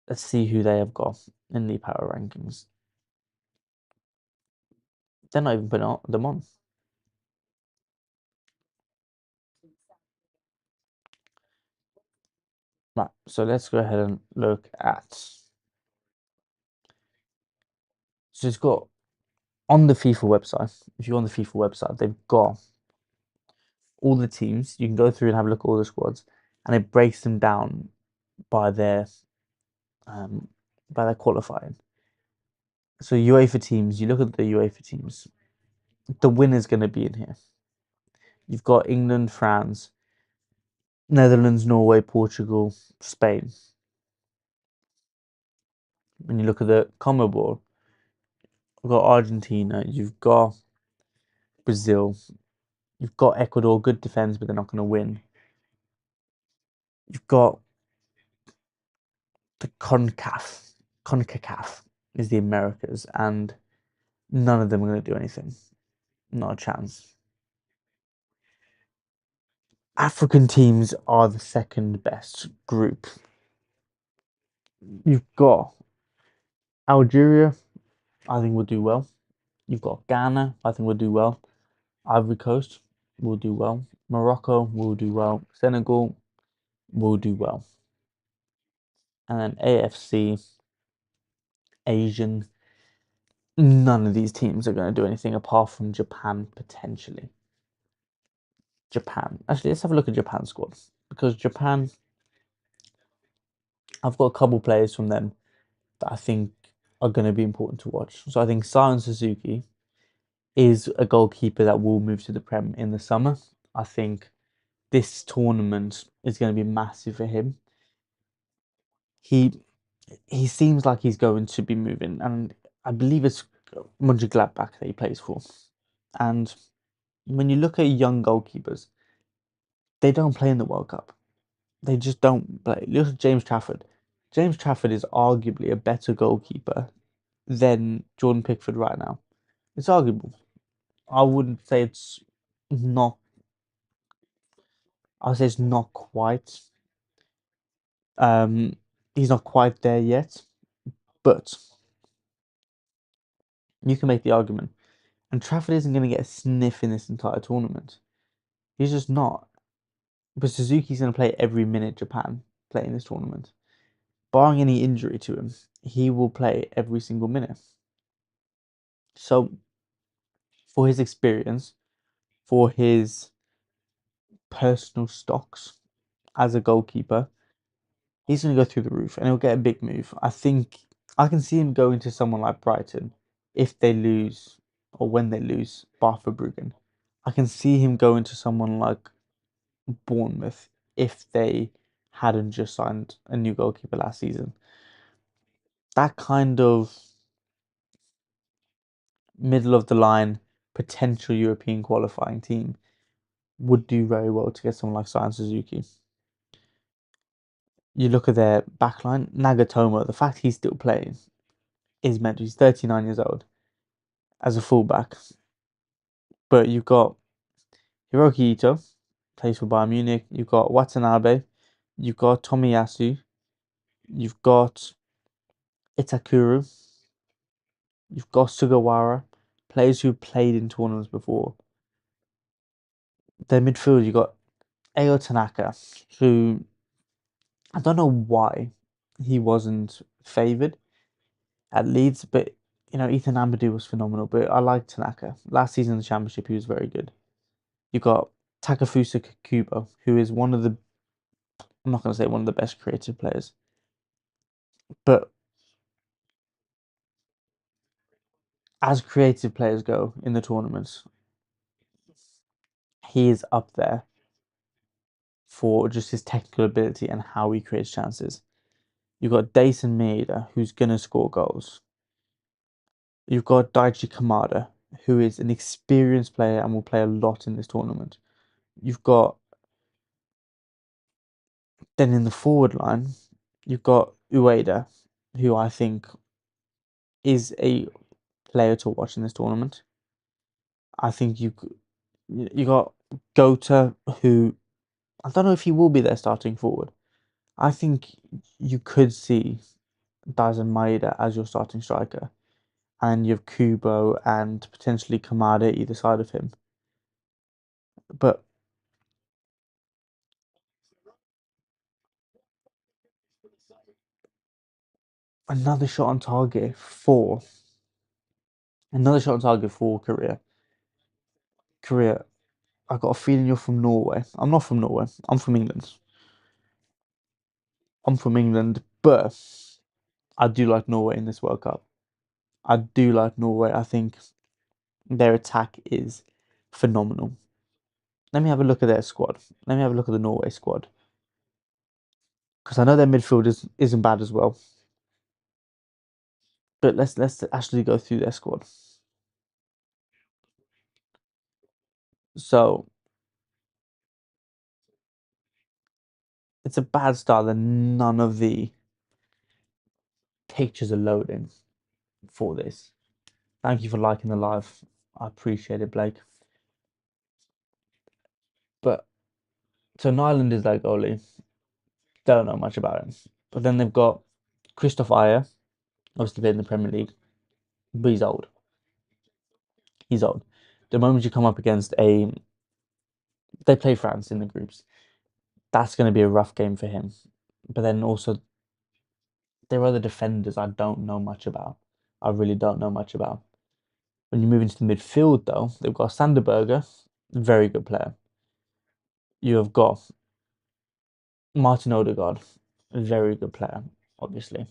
let's see who they have got in the power rankings. They're not even putting them on. Right, so let's go ahead and look at. So it's got on the FIFA website. If you're on the FIFA website, they've got all the teams. You can go through and have a look at all the squads, and it breaks them down by their um, by their qualifying. So UEFA teams, you look at the UEFA teams, the winner's going to be in here. You've got England, France, Netherlands, Norway, Portugal, Spain. When you look at the CONMEBOL, you've got Argentina, you've got Brazil, you've got Ecuador, good defense, but they're not going to win. You've got the CONCACAF is the Americas, and none of them are going to do anything. Not a chance. African teams are the second best group. You've got Algeria, I think will do well. You've got Ghana, I think will do well. Ivory Coast will do well. Morocco will do well. Senegal will do well. And then AFC, Asian, none of these teams are going to do anything apart from Japan potentially. Japan. Actually, let's have a look at Japan's squad because Japan, I've got a couple players from them that I think are going to be important to watch. So I think Sion Suzuki is a goalkeeper that will move to the Prem in the summer. I think this tournament is going to be massive for him. He he seems like he's going to be moving, and I believe it's Mönchengladbach that he plays for. And when you look at young goalkeepers, they don't play in the World Cup. They just don't play. Look at James Trafford. James Trafford is arguably a better goalkeeper than Jordan Pickford right now. It's arguable. I wouldn't say it's not. I would say it's not quite. Um, he's not quite there yet, but you can make the argument. And Trafford isn't going to get a sniff in this entire tournament. He's just not. But Suzuki's going to play every minute Japan play in this tournament. Barring any injury to him, he will play every single minute. So, for his experience, for his personal stocks as a goalkeeper, he's going to go through the roof and he'll get a big move. I think I can see him going to someone like Brighton if they lose or when they lose, Barford. I can see him going to someone like Bournemouth if they hadn't just signed a new goalkeeper last season. That kind of middle of the line potential European qualifying team would do very well to get someone like Science Suzuki. You look at their backline, Nagatomo, the fact he's still playing is mental. He's 39 years old as a fullback. But you've got Hiroki Ito, plays for Bayern Munich. You've got Watanabe. You've got Tomiyasu. You've got Itakuru. You've got Sugawara. Players who played in tournaments before. Their midfield, you've got Ayo Tanaka, who I don't know why he wasn't favoured at Leeds, but Ethan Ampadu was phenomenal. But I like Tanaka. Last season in the Championship, he was very good. You got Takafusa Kubo, who is one of the I'm not going to say one of the best creative players, but as creative players go in the tournaments, he is up there for just his technical ability and how he creates chances. You've got Dason Maeda, who's going to score goals. You've got Daichi Kamada, who is an experienced player and will play a lot in this tournament. You've got then in the forward line, you've got Ueda, who I think is a player to watch in this tournament. I think you got Gota, who I don't know if he will be their starting forward. I think you could see Daisen Maeda as your starting striker, and you have Kubo and potentially Kamada either side of him. But another shot on target for Korea. Korea, I got a feeling you're from Norway. I'm not from Norway. I'm from England. But I do like Norway in this World Cup. I do like Norway. I think their attack is phenomenal. Let me have a look at their squad. Let me have a look at the Norway squad because I know their midfield isn't bad as well. But let's actually go through their squad. So it's a bad start that none of the pictures are loading for this. Thank you for liking the live. I appreciate it, Blake. But so Nyland is their goalie. Don't know much about him. But then they've got Christoph Ayer, obviously played in the Premier League, but he's old. He's old. The moment you come up against they play France in the groups. That's going to be a rough game for him. But then also there are other defenders I don't know much about. I really don't know much about. When you move into the midfield, though, they've got Sanderberger, very good player. You have got Martin Odegaard, a very good player, obviously.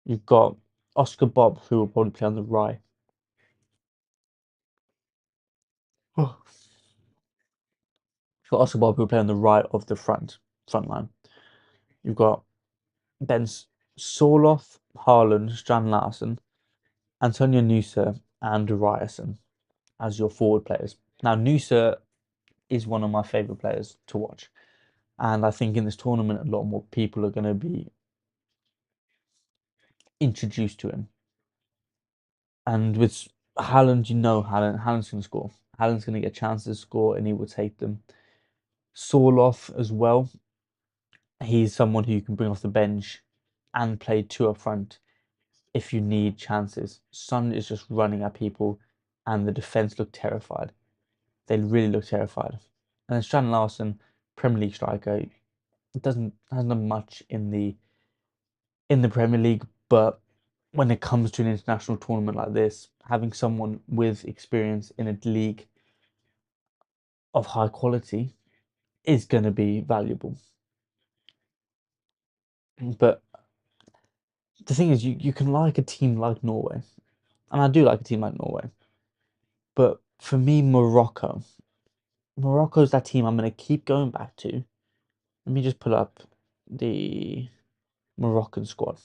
You've got Oscar Bob, who will probably play on the right. You've got Oscar Bob, who will play on the right of the front line. You've got Ben Sorloth, Haaland, Strand Larsen, Antonio Nusa, and Ryerson as your forward players. Now, Nusa is one of my favourite players to watch. And I think in this tournament, a lot more people are going to be introduced to him. And with Haaland, Haaland's going to score. Haaland's going to get chances to score and he will take them. Sorloth as well. He's someone who you can bring off the bench and play two up front if you need chances. Son is just running at people and the defence look terrified. They really look terrified. And then Strand Larsen, Premier League striker, hasn't done much in the Premier League, but when it comes to an international tournament like this, having someone with experience in a league of high quality is going to be valuable. But the thing is, you can like a team like Norway, and I do like a team like Norway, But for me, Morocco's that team I'm going to keep going back to. Let me just pull up the Moroccan squad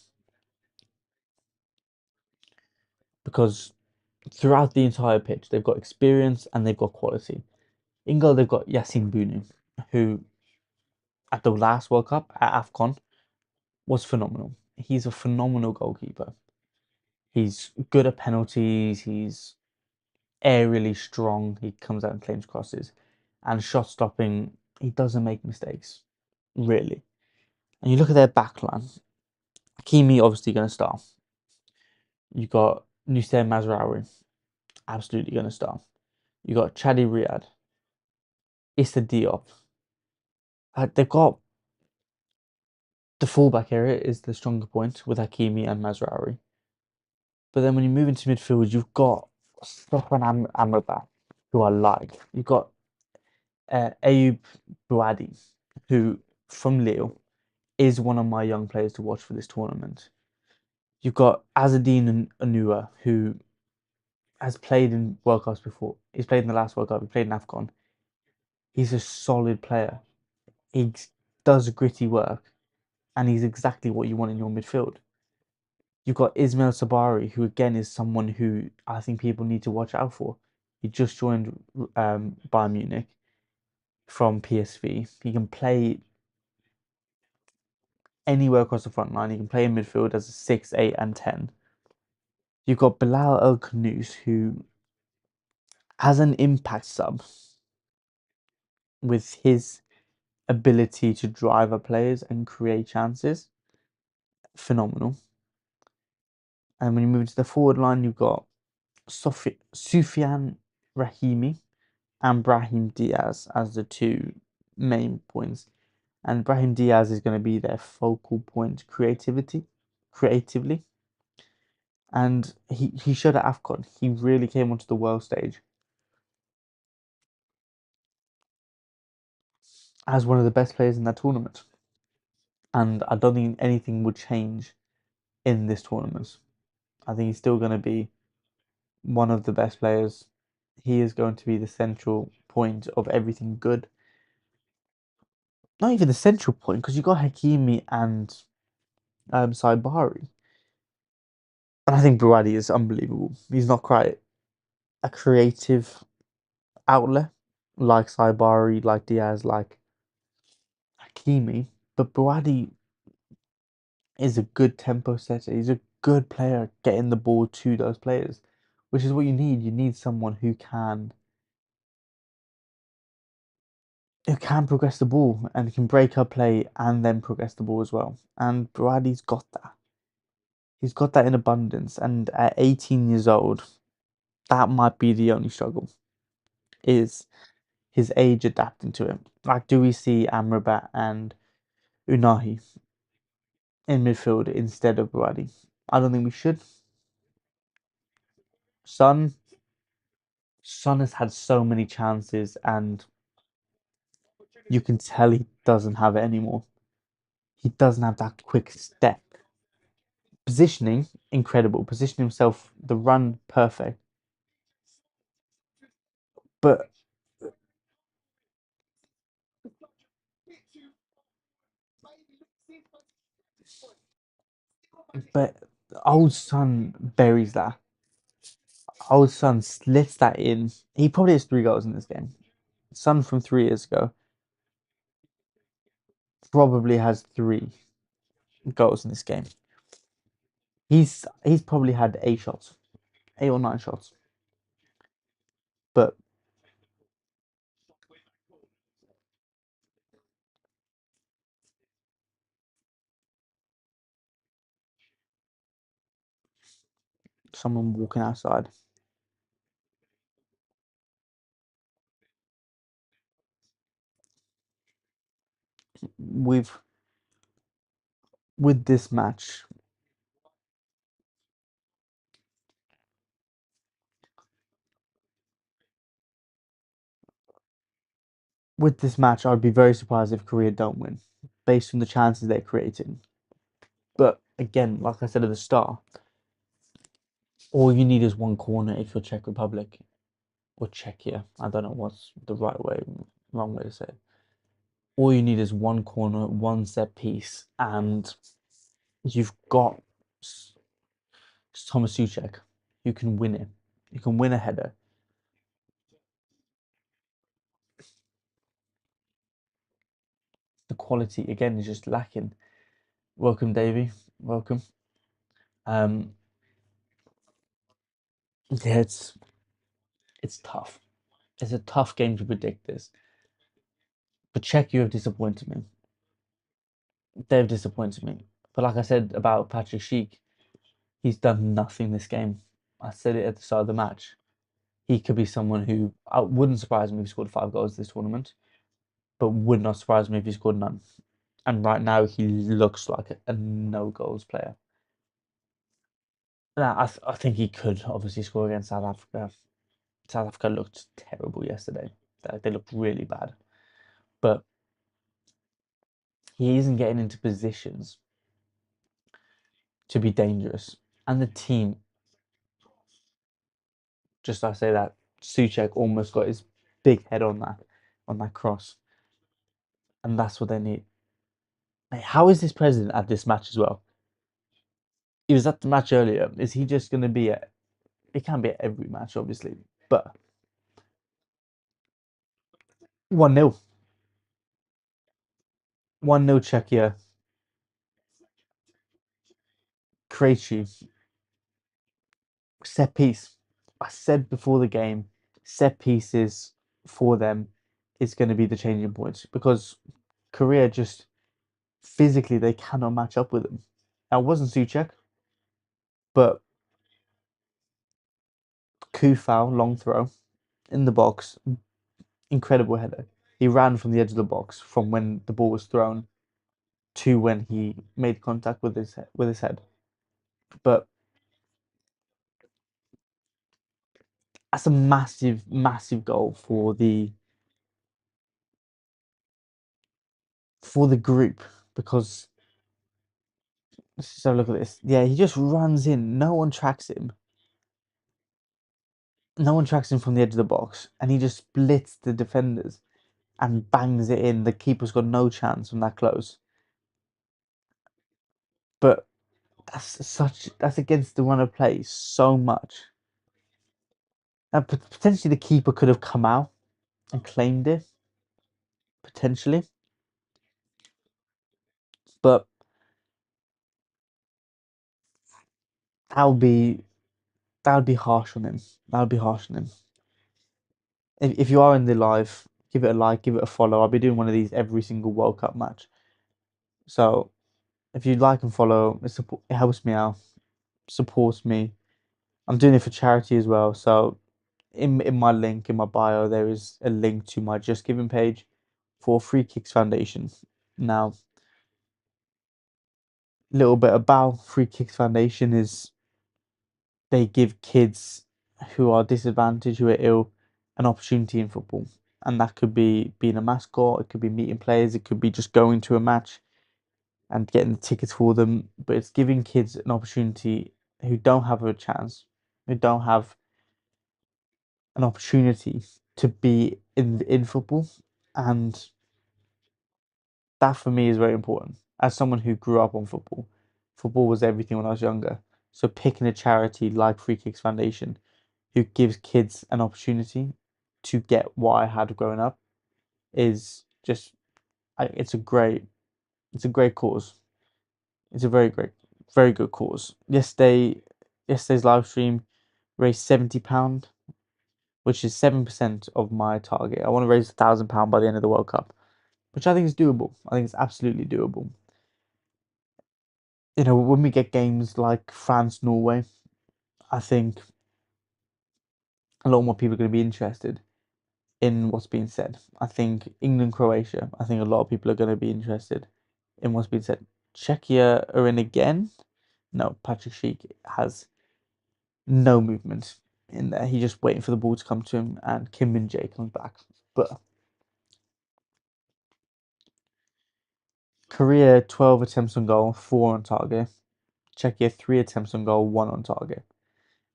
because throughout the entire pitch, they've got experience and they've got quality. In goal, they've got Yassine Bounou, who at the last World Cup at AFCON was phenomenal. He's a phenomenal goalkeeper. He's good at penalties. He's aerially strong. He comes out and claims crosses. And shot stopping, he doesn't make mistakes, really. And you look at their backline. Hakimi obviously going to start. You got Nusayr Mazraoui, absolutely going to start. You got Chadi Riyad, Issa Diop. They've got the fullback area is the stronger point with Hakimi and Mazraoui. But then when you move into midfield, you've got Sofan Amrabat, who I like. You've got Ayoub Bouadi, who from Lille is one of my young players to watch for this tournament. You've got Azadine Anua, who has played in World Cups before. He's played in the last World Cup. He played in AFCON. He's a solid player. He does gritty work, and he's exactly what you want in your midfield. You've got Ismail Sabari, who again is someone who I think people need to watch out for. He just joined Bayern Munich from PSV. He can play anywhere across the front line. He can play in midfield as a 6, 8, and 10. You've got Bilal El Khanous, who has an impact sub with his ability to drive our players and create chances. Phenomenal. And when you move to the forward line, you've got Soufiane Rahimi and Brahim Diaz as the two main points. And Brahim Diaz is going to be their focal point creatively. And he showed at AFCON. He really came onto the world stage as one of the best players in that tournament. And I don't think anything would change in this tournament. I think he's still going to be one of the best players. He is going to be the central point of everything good. Not even the central point, because you got Hakimi and Saibari. And I think Buwadi is unbelievable. He's not quite a creative outlet like Saibari, like Diaz, like Hakimi. But Buwadi is a good tempo setter. He's a good player getting the ball to those players, which is what you need. You need someone who can progress the ball and can break up play and then progress the ball as well. And Buwadi's got that. He's got that in abundance. And at 18 years old, that might be the only struggle, is his age adapting to him. Like, do we see Amrabat and Unahi in midfield instead of Buwadi? I don't think we should. Son, Son has had so many chances, and you can tell he doesn't have it anymore. He doesn't have that quick step. Positioning, incredible. Positioning himself, the run, perfect. But but old Son buries that. Old Son slits that in. He probably has 3 goals in this game. Son from 3 years ago probably has 3 goals in this game. He's probably had 8 shots, 8 or 9 shots. But someone walking outside with with this match, I'd be very surprised if Korea don't win, based on the chances they're creating. But again, like I said at the start, all you need is one corner if you're Czech Republic. or Czechia. I don't know what's the wrong way to say it. All you need is one corner, one set piece, and you've got Thomas Suchek. You can win it. You can win a header. The quality again is just lacking. Welcome, Davey. Welcome. Um, yeah, it's tough. It's a tough game to predict this. But Czech, you have disappointed me. They've disappointed me. But like I said about Patrick Schick, he's done nothing this game. I said it at the start of the match. He could be someone who wouldn't surprise me if he scored 5 goals this tournament, but would not surprise me if he scored none. And right now, he looks like a no goals player. Now, I think he could obviously score against South Africa. South Africa looked terrible yesterday. They looked really bad. But he isn't getting into positions to be dangerous. And the team, just I say that, Suchek almost got his big head on that cross. And that's what they need. Like, how is this president at this match as well? He was at the match earlier. Is he just going to be at? He can't be at every match, obviously, but 1-0, 1-0 Czechia. Krejci, set piece. I said before the game, set pieces for them is going to be the changing point because Korea just physically they cannot match up with them. Now it wasn't Suchek, but Kufau long throw in the box, incredible header. He ran from the edge of the box from when the ball was thrown to when he made contact with his head. But that's a massive, massive goal for the group because let's just have a look at this. Yeah, he just runs in. No one tracks him. No one tracks him from the edge of the box, and he just splits the defenders and bangs it in. The keeper's got no chance from that close. But that's against the run of play so much. And potentially the keeper could have come out and claimed it potentially, but that would be that would be harsh on him. That would be harsh on him. If you are in the live, give it a like, give it a follow. I'll be doing one of these every single World Cup match. So if you like and follow, it helps me out, supports me. I'm doing it for charity as well. So in my link in my bio, there is a link to my Just Giving page for Free Kicks Foundation. Now, a little bit about Free Kicks Foundation is they give kids who are disadvantaged, who are ill, an opportunity in football. And that could be being a mascot, it could be meeting players, it could be just going to a match and getting the tickets for them. But it's giving kids an opportunity who don't have a chance, who don't have an opportunity to be in football. And that for me is very important. As someone who grew up on football, football was everything when I was younger. So picking a charity like Free Kicks Foundation who gives kids an opportunity to get what I had growing up is just it's a great cause. It's a very good cause. Yesterday's live stream raised £70, which is 7% of my target. I want to raise £1,000 by the end of the World Cup, which I think is doable. I think it's absolutely doable. You know, when we get games like France, Norway, I think a lot more people are going to be interested in what's being said. I think England, Croatia, I think a lot of people are going to be interested in what's being said. Czechia are in again. No, Patrick Schick has no movement in there. He's just waiting for the ball to come to him, and Kim Min Jae comes back. But Korea 12 attempts on goal, 4 on target. Czechia 3 attempts on goal, 1 on target.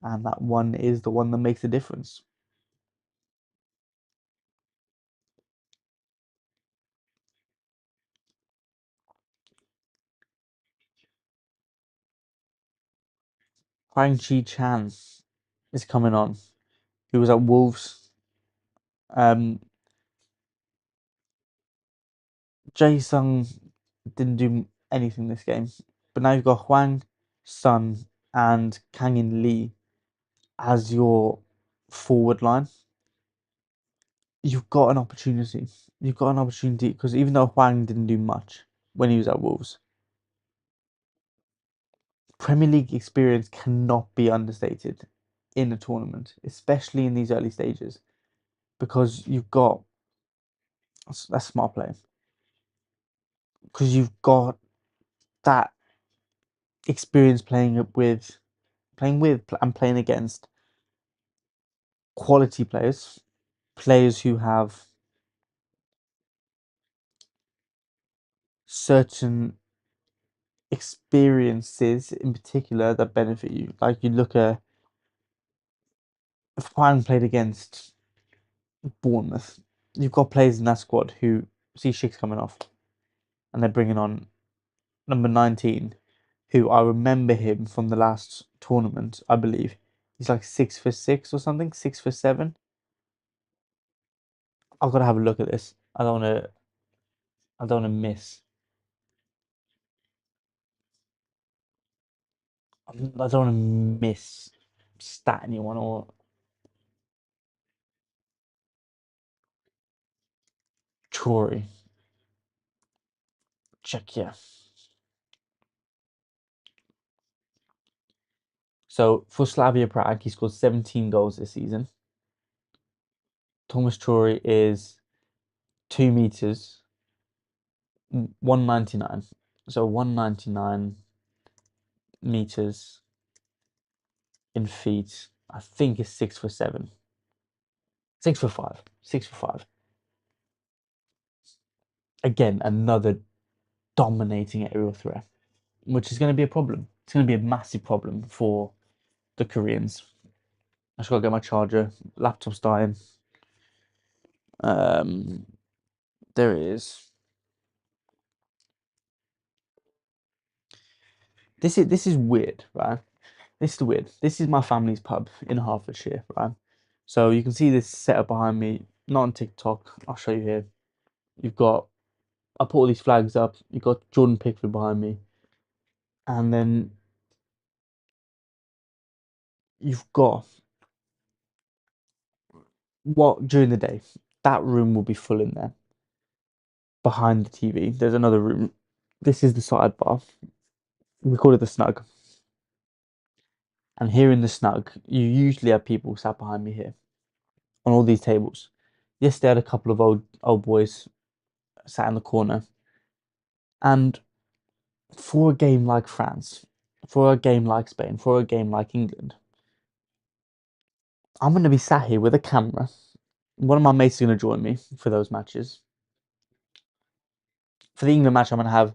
And that one is the one that makes the difference. Huang Chi Chan is coming on. He was at Wolves. Um, Jae-sung didn't do anything this game, but now you've got Huang, Sun, and Kang In Lee as your forward line. You've got an opportunity. You've got an opportunity because even though Huang didn't do much when he was at Wolves, Premier League experience cannot be understated in a tournament, especially in these early stages, because you've got that's smart play because you've got that experience and playing against quality players, players who have certain experiences in particular that benefit you. Like you look at if Huang played against Bournemouth, you've got players in that squad who see Shiggs coming off and they're bringing on number 19, who I remember him from the last tournament, I believe. He's like 6 for 6 or something, 6 for 7. I've got to have a look at this. I don't want to miss. I don't want to miss stat anyone or Troy. Check, yeah. So for Slavia Prague, he scored 17 goals this season. Thomas Troy is 2 meters, 199. So 199 meters in feet. I think is 6 for 7. 6 for 5. 6 for 5. Again, another dominating aerial threat, which is going to be a problem. It's going to be a massive problem for the Koreans. I just got to get my charger. Laptop's dying. Um, there it is. This is weird, right? This is weird. This is my family's pub in Hertfordshire, right? So you can see this setup behind me, not on TikTok. I'll show you here. You've got I put all these flags up. You've got Jordan Pickford behind me, and then you've got what during the day. That room will be full in there. Behind the TV, there's another room. This is the sidebar. We call it the snug. And here in the snug, you usually have people sat behind me here on all these tables. Yesterday, I had a couple of old boys sat in the corner. And for a game like France, for a game like Spain, for a game like England, I'm going to be sat here with a camera. One of my mates is going to join me for those matches. For the England match, I'm going to have,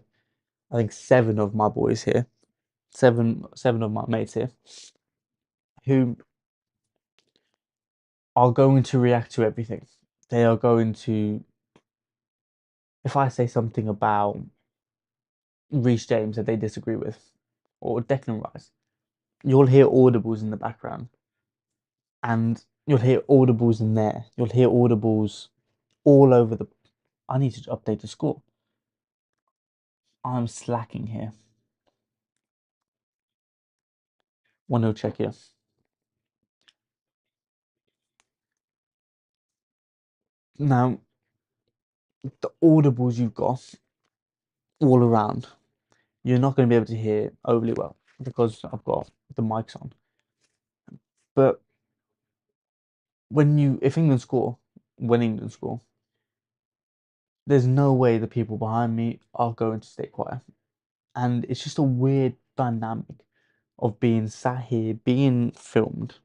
I think, 7 of my boys here, seven of my mates here, who are going to react to everything. They are going to, if I say something about Reece James that they disagree with, or Declan Rice, you'll hear audibles in the background, and you'll hear audibles in there. You'll hear audibles all over the. I need to update the score. I'm slacking here. 1-0 check here. Now, the audibles you've got all around, you're not going to be able to hear overly well because I've got the mics on. But if England score, when England score, there's no way the people behind me are going to stay quiet. And it's just a weird dynamic of being sat here, being filmed.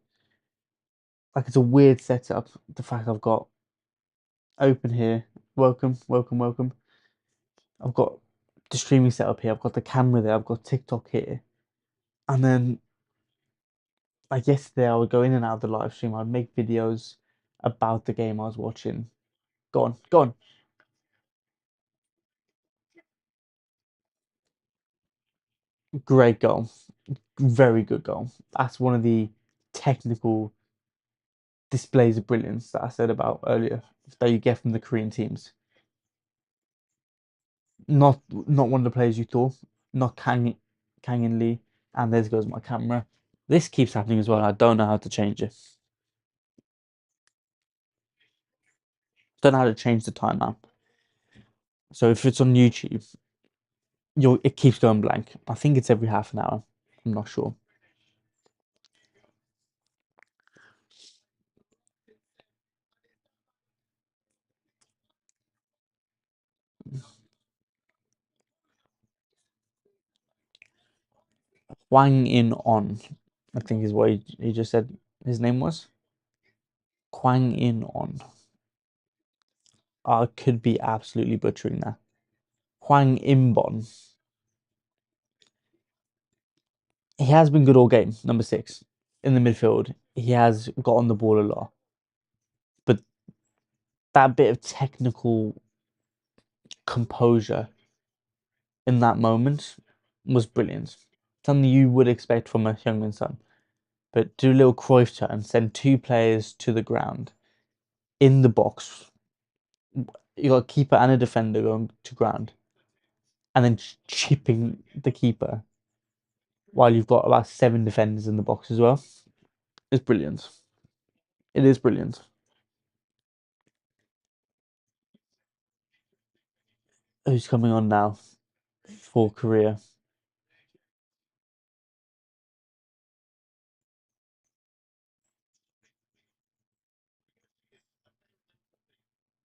Like it's a weird setup. The fact I've got open here, welcome, welcome, welcome. I've got the streaming setup here. I've got the camera there. I've got TikTok here. And then, like yesterday, I would go in and out of the live stream. I'd make videos about the game I was watching. Go on, go on. Great goal. very good goal. That's one of the technical displays of brilliance that I said about earlier that you get from the Korean teams. Not one of the players you thought. Not Kang In Lee. And there goes my camera. This keeps happening as well. I don't know how to change it. Don't know how to change the timeout. So if it's on YouTube, it keeps going blank. I think it's every half an hour. I'm not sure. Hwang In On, I think is what he just said his name was. Hwang In On. I could be absolutely butchering that. Hwang Imbon. He has been good all game, number 6. In the midfield, he has got on the ball a lot. But that bit of technical composure in that moment was brilliant. Something you would expect from a Heung-min Son. But do a little Cruyff turn, send 2 players to the ground in the box. You got a keeper and a defender going to ground, and then chipping the keeper while you've got about 7 defenders in the box as well. It's brilliant. It is brilliant. Who's coming on now for Korea?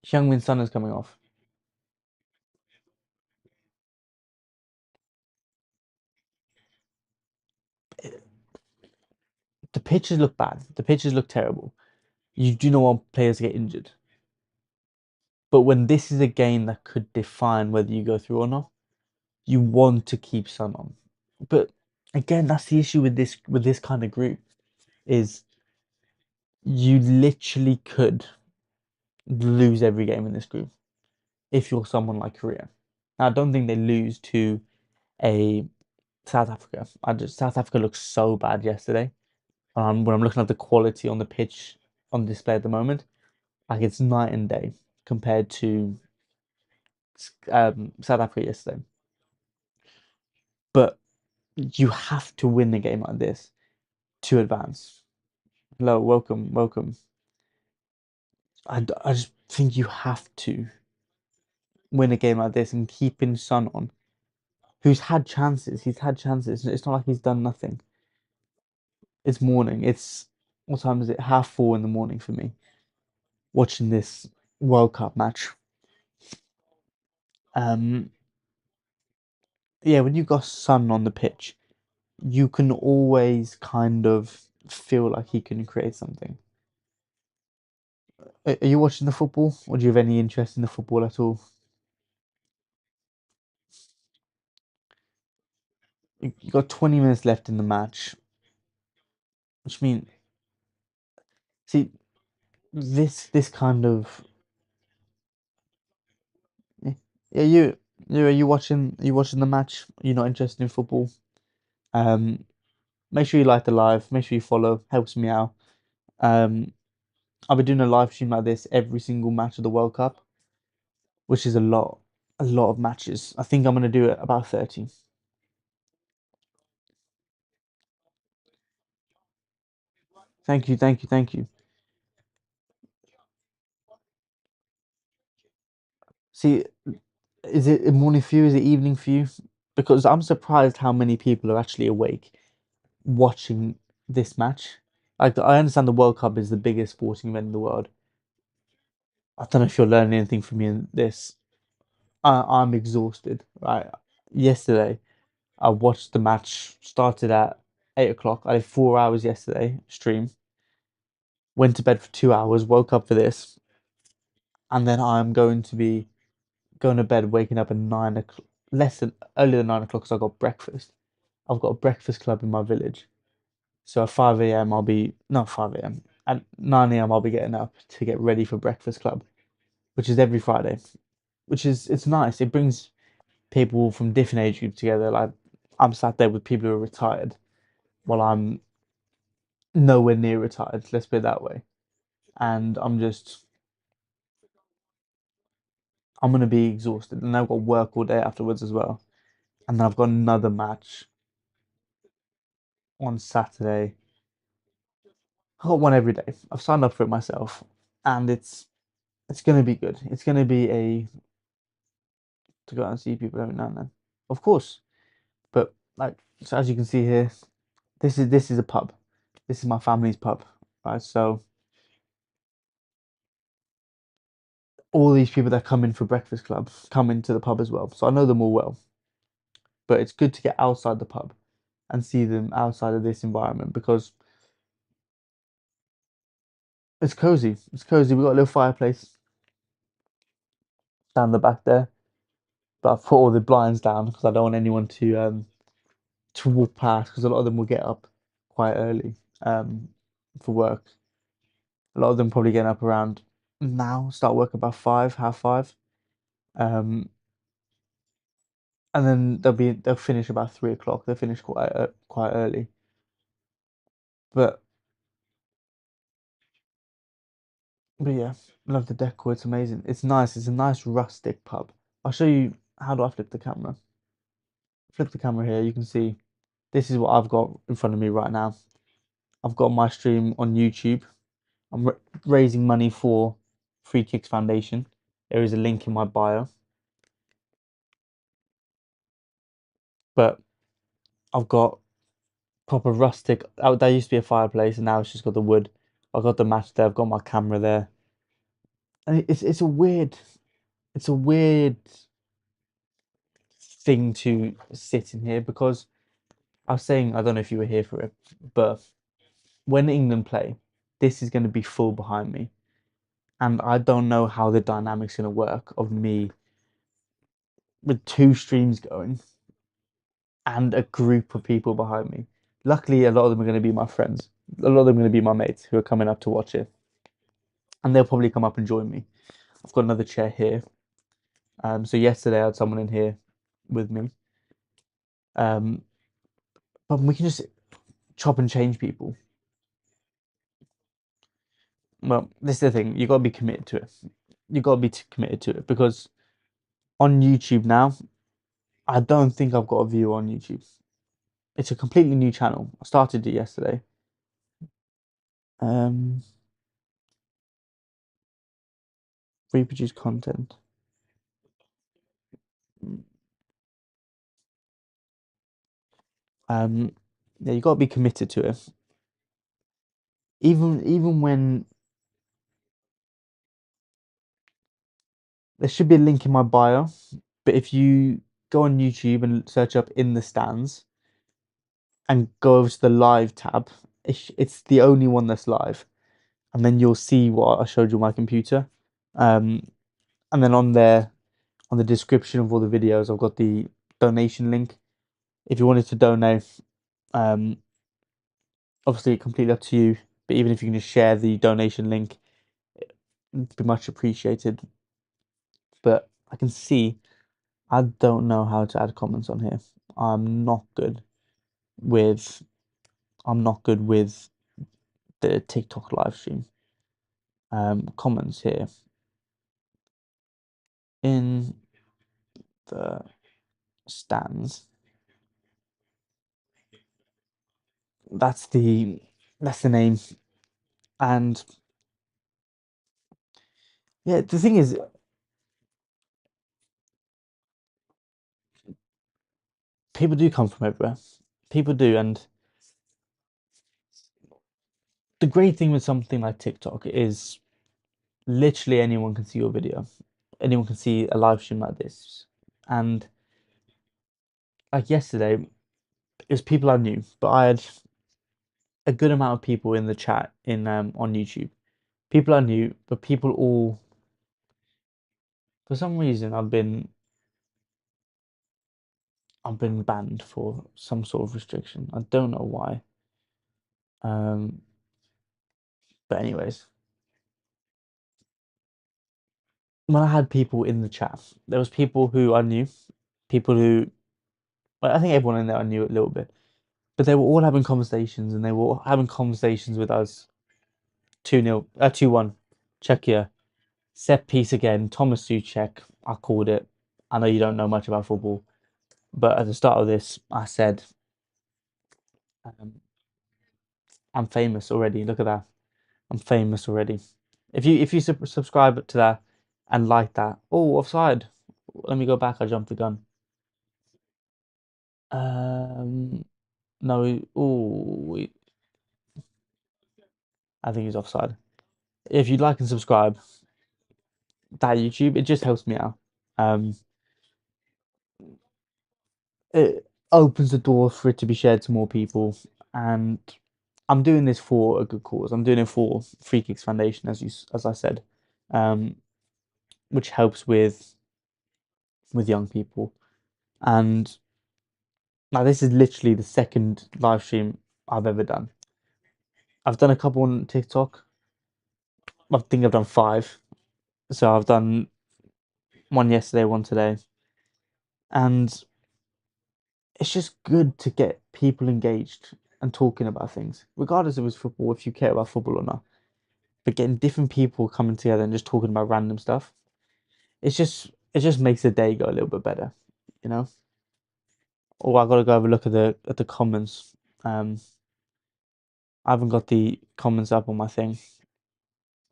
Heung-min Son is coming off. The pitches look bad. The pitches look terrible. You do not want players to get injured. But when this is a game that could define whether you go through or not, you want to keep Son on. But again, that's the issue with this kind of group is you literally could lose every game in this group if you're someone like Korea. Now, I don't think they lose to a South Africa. South Africa looks so bad yesterday. When I'm looking at the quality on the pitch on display at the moment, like it's night and day compared to South Africa yesterday. But you have to win a game like this to advance. Hello, welcome, welcome. I just think you have to win a game like this and keeping Son on, who's had chances. He's had chances. It's not like he's done nothing. It's morning. It's what time is it? 4:30 in the morning for me. Watching this World Cup match. Um, yeah, when you've got Son on the pitch, you can always kind of feel like he can create something. Are you watching the football, or do you have any interest in the football at all? You got 20 minutes left in the match, which means, see, this kind of yeah, yeah, are you watching the match? You're not interested in football? Um, Make sure you like the live. Make sure you follow. Helps me out. Um, I'll be doing a live stream like this every single match of the World Cup, which is a lot of matches. I think I'm gonna do it about 30. Thank you, thank you, thank you. See, is it morning for you? Is it evening for you? Because I'm surprised how many people are actually awake watching this match. Like, I understand the World Cup is the biggest sporting event in the world. I don't know if you're learning anything from me in this. I'm exhausted. Right, yesterday I watched the match. Started at 8 o'clock. I did 4 hours yesterday stream. Went to bed for 2 hours. Woke up for this, and then I'm going to be going to bed, waking up at 9 o'clock, less than earlier than 9 o'clock, because I got breakfast. I've got a breakfast club in my village, so at 5 a.m. I'll be not 5 a.m. At 9 a.m. I'll be getting up to get ready for breakfast club, which is every Friday. Which is it's nice. It brings people from different age groups together. Like I'm sat there with people who are retired, while I'm nowhere near retired. Let's put it that way. And I'm gonna be exhausted, and I've got work all day afterwards as well. And then I've got another match on Saturday. I've got one every day. I've signed up for it myself, and it's gonna be good. It's gonna be a to go out and see people every now and then, of course. But like so, as you can see here, this is a pub. This is my family's pub, right? So all these people that come in for breakfast club come into the pub as well. So I know them all well. But it's good to get outside the pub and see them outside of this environment because it's cozy. It's cozy. We've got a little fireplace down the back there, but I've put all the blinds down because I don't want anyone to walk past because a lot of them will get up quite early for work. A lot of them probably getting up around now, start work about five, half five. Um, and then they'll finish about 3 o'clock. They'll finish quite early. But but yeah, love the decor. It's amazing. It's nice. It's a nice rustic pub. I'll show you how do I flip the camera. Flip the camera here. You can see this is what I've got in front of me right now. I've got my stream on YouTube. I'm raising money for Free Kicks Foundation. There is a link in my bio. But I've got proper rustic. Oh, there used to be a fireplace, and now it's just got the wood. I've got the match there. I've got my camera there, and it's a weird thing to sit in here because I was saying I don't know if you were here for it, but when England play, this is going to be full behind me, and I don't know how the dynamics going to work of me with two streams going and a group of people behind me. Luckily, a lot of them are going to be my friends. A lot of them are going to be my mates who are coming up to watch it, and they'll probably come up and join me. I've got another chair here. So yesterday I had someone in here with me. Um, but we can just chop and change people. Well, this is the thing. You got to be committed to it. You got to be committed to it because on YouTube now, I don't think I've got a view on YouTube. It's a completely new channel. I started it yesterday. Um, reproduce content. Um, yeah, you got to be committed to it. Even when there should be a link in my bio, but if you go on YouTube and search up In the Stands and go over to the live tab, it's the only one that's live, and then you'll see what I showed you on my computer. Um, and then on there, on the description of all the videos, I've got the donation link. If you wanted to donate, um, obviously completely up to you. But even if you can just share the donation link, it'd be much appreciated. But I can see I don't know how to add comments on here. I'm not good with I'm not good with the TikTok live stream. Comments here in the stands. That's the name. And yeah, the thing is, people do come from everywhere. People do, and the great thing with something like TikTok is literally anyone can see your video. Anyone can see a live stream like this. And like yesterday, it was people I knew, but I had a good amount of people in the chat in on YouTube. People I knew, but people all for some reason I've been banned for some sort of restriction. I don't know why. Um, but anyways, when I had people in the chat, there was people who I knew, people who well, I think everyone in there I knew a little bit, But they were all having conversations, and they were all having conversations with us. 2-0, 2-1. Czechia. Set piece again. Thomas Souček. I called it. I know you don't know much about football, but at the start of this, I said, um, I'm famous already. Look at that. I'm famous already. If you subscribe to that and like that. Oh, offside. Let me go back. I jumped the gun. Um, no. Oh, I think he's offside. If you'd like and subscribe that YouTube, it just helps me out. Um, it opens the door for it to be shared to more people, and I'm doing this for a good cause. I'm doing it for Free Kicks Foundation, as I said, um, which helps with young people. And now this is literally the second live stream I've ever done. I've done a couple on TikTok. I think I've done five. So I've done one yesterday, one today, and it's just good to get people engaged and talking about things, regardless if it's football, if you care about football or not. But getting different people coming together and just talking about random stuff, it just makes the day go a little bit better, you know. Or I gotta go have a look at the comments. I haven't got the comments up on my thing.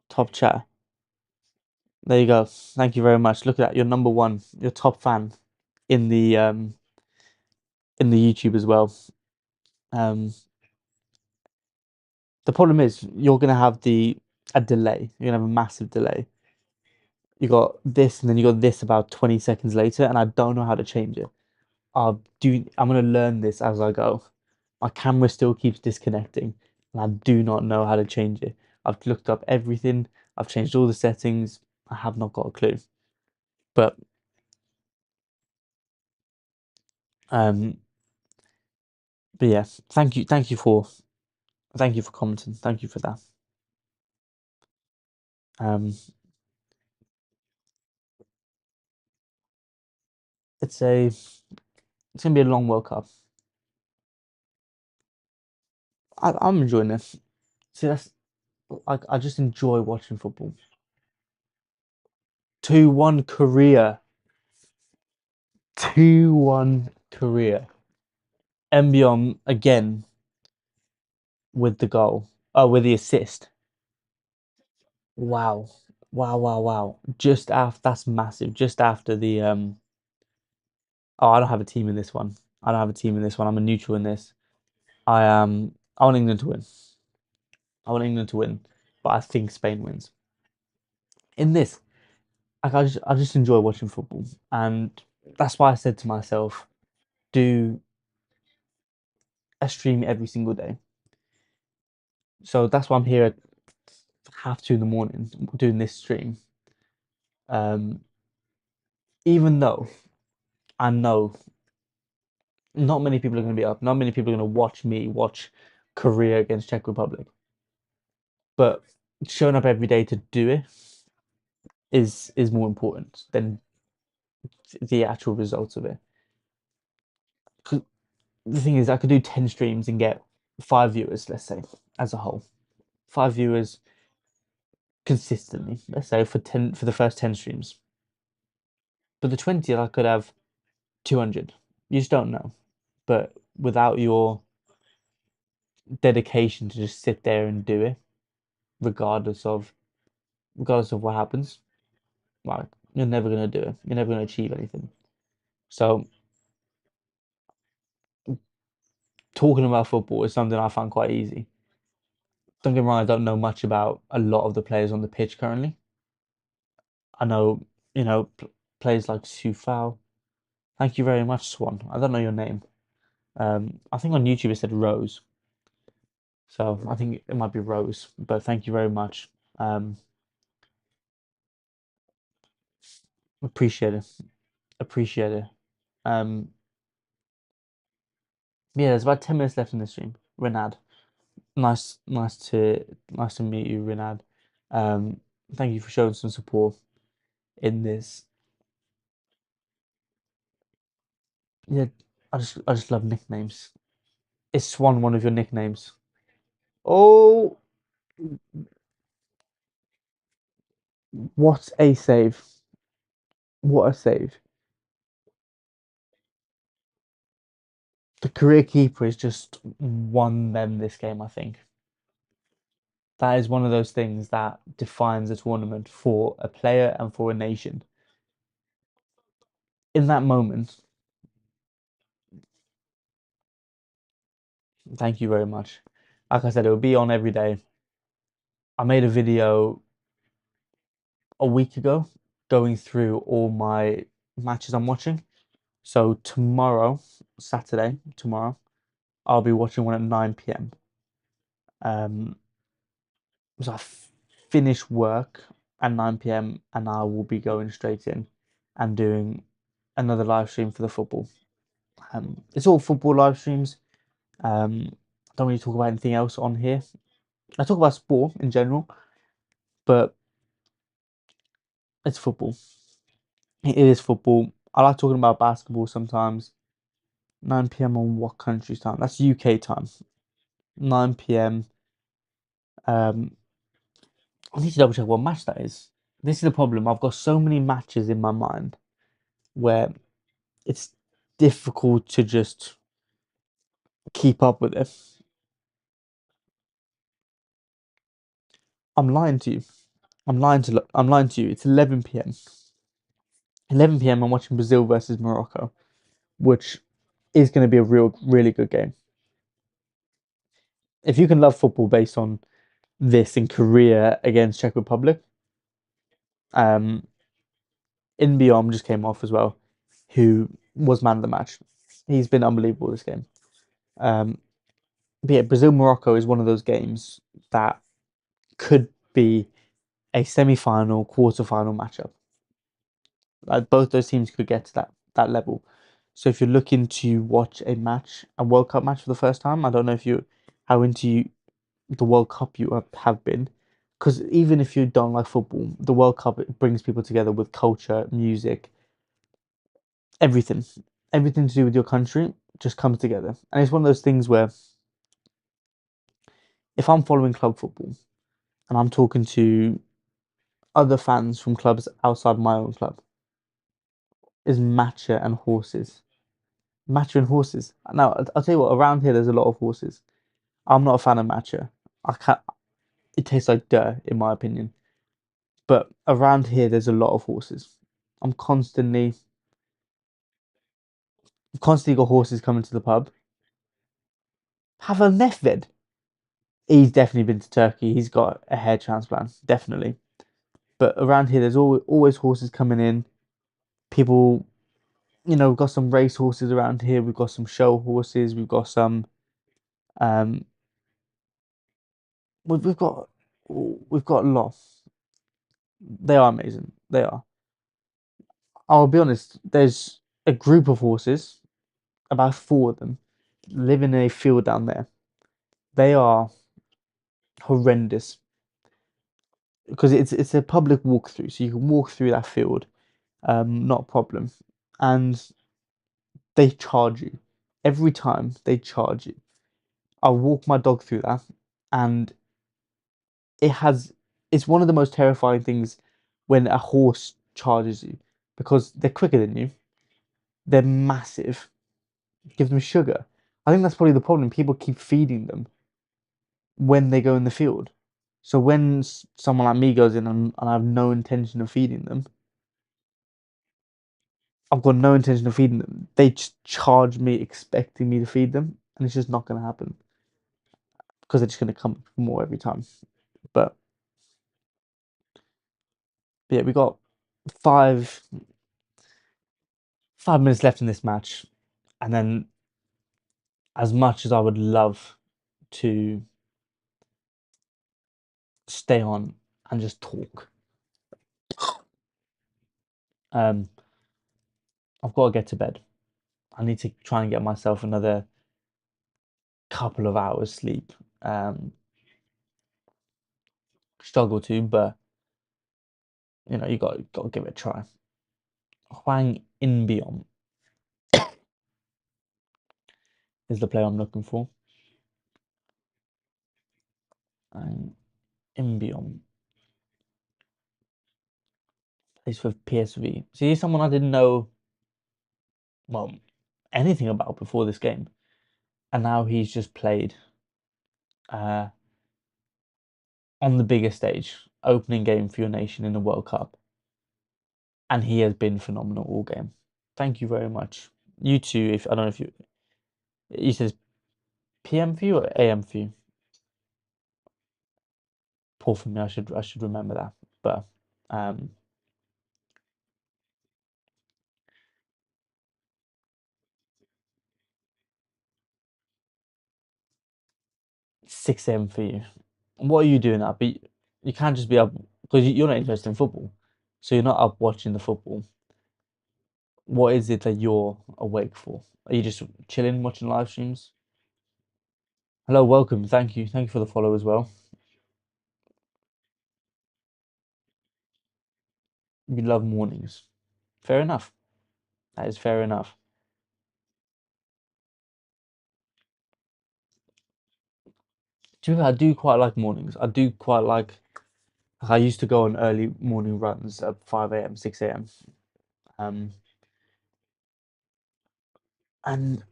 Top chat. There you go. Thank you very much. Look at that. You're number one. Your top fan in the YouTube as well. Um, the problem is you're gonna have a delay. You're gonna have a massive delay. You got this, and then you got this about 20 seconds later, and I don't know how to change it. I'm gonna learn this as I go. My camera still keeps disconnecting, and I do not know how to change it. I've looked up everything. I've changed all the settings. I have not got a clue. But um, but yeah, thank you for commenting. Thank you for that. Um, it's gonna be a long World Cup. I'm enjoying this. See, I just enjoy watching football. 2-1 Korea. 2-1 Korea. Mbyom again with the goal. Oh, with the assist. Wow. Wow, wow, wow. Just after that's massive. Just after the oh, I don't have a team in this one. I don't have a team in this one. I'm a neutral in this. I want England to win. I want England to win, but I think Spain wins. In this, like I just enjoy watching football, and that's why I said to myself, do a stream every single day. So that's why I'm here at half two in the morning doing this stream. Um, even though I know not many people are going to be up, not many people are going to watch me watch Korea against Czech Republic, but showing up every day to do it is more important than the actual results of it. 'Cause the thing is, I could do 10 streams and get 5 viewers, let's say, as a whole. 5 viewers consistently, let's say, for the first 10 streams. But the 20th, I could have 200. You just don't know. But without your dedication to just sit there and do it, regardless of what happens, like you're never gonna do it. You're never gonna achieve anything. So talking about football is something I find quite easy. Don't get me wrong, I don't know much about a lot of the players on the pitch currently. I know, players like Sufal. Thank you very much, Swan. I don't know your name. I think on YouTube it said Rose, so I think it might be Rose. But thank you very much. Um, appreciate it. Appreciate it. Um, yeah, there's about 10 minutes left in the stream. Renad, nice to meet you, Renad. Um, thank you for showing some support in this. Yeah, I just love nicknames. Is Swan one of your nicknames? Oh, what a save! What a save! The career keeper has just won them this game, I think. That is one of those things that defines a tournament for a player and for a nation. In that moment, thank you very much. Like I said, it will be on every day. I made a video a week ago going through all my matches I'm watching. So tomorrow, Saturday, tomorrow, I'll be watching one at 9 p.m. Um, so finish work at 9 p.m. and I will be going straight in and doing another live stream for the football. It's all football live streams. I don't really talk about anything else on here. I talk about sport in general, but it's football. It is football. I like talking about basketball sometimes. 9 p.m. on what country's time? That's UK time. 9 p.m. Um, I need to double check what match that is. This is the problem. I've got so many matches in my mind where it's difficult to just keep up with it. I'm lying to you. I'm lying to you. It's 11 p.m. 11 p.m. I'm watching Brazil versus Morocco, which is going to be a really good game. If you can love football based on this in Korea against Czech Republic, um, Inbeom just came off as well, who was man of the match. He's been unbelievable this game. Um, but yeah, Brazil Morocco is one of those games that could be a semi-final, quarter-final matchup. Like both those teams could get to that level. So if you're looking to watch a World Cup match for the first time, I don't know if you how into the World Cup you have been, because even if you don't like football, the World Cup it brings people together with culture, music, everything, everything to do with your country just comes together, and it's one of those things where if I'm following club football and I'm talking to other fans from clubs outside my own club, is matcha and horses. Matcha and horses. Now, I'll tell you what, around here there's a lot of horses. I'm not a fan of matcha. I can't, it tastes like dirt, in my opinion. But around here there's a lot of horses. I'm constantly got horses coming to the pub. Have a Nefved. He's definitely been to Turkey. He's got a hair transplant, definitely. But around here there's always horses coming in. People, we've got some race horses around here. We've got some show horses. Um, we've got we've got a lot. They are amazing. They are. I'll be honest. There's a group of horses, about four of them, live in a field down there. They are horrendous because it's a public walkthrough, so you can walk through that field, not a problem. And they charge you every time. They charge you. I walk my dog through that, and it has. It's one of the most terrifying things when a horse charges you because they're quicker than you. They're massive. Give them sugar. I think that's probably the problem. People keep feeding them when they go in the field. So when someone like me goes in and I have no intention of feeding them, I've got no intention of feeding them. They just charge me expecting me to feed them, and it's just not going to happen because they're just going to come for more every time. But yeah, we got five 5 minutes left in this match, and then as much as I would love to stay on and just talk, um, I've got to get to bed. I need to try and get myself another couple of hours sleep. Struggle to, but you got to give it a try. Hwang Inbeom is the player I'm looking for. And Imbiom plays for PSV. See, he's someone I didn't know, well, anything about before this game. And now he's just played uh, on the biggest stage, opening game for your nation in the World Cup. And he has been phenomenal all game. Thank you very much. You too, if I don't know if you says PM for you or AM for you? Poor for me, I should remember that. But um 6 AM for you. What are you doing up? You can't just be up because you're not interested in football. So you're not up watching the football. What is it that you're awake for? Are you just chilling, watching live streams? Hello, welcome. Thank you. Thank you for the follow as well. You love mornings. Fair enough. That is fair enough. I do quite like mornings. I do quite like I used to go on early morning runs at 5 a.m., 6 a.m. Um, and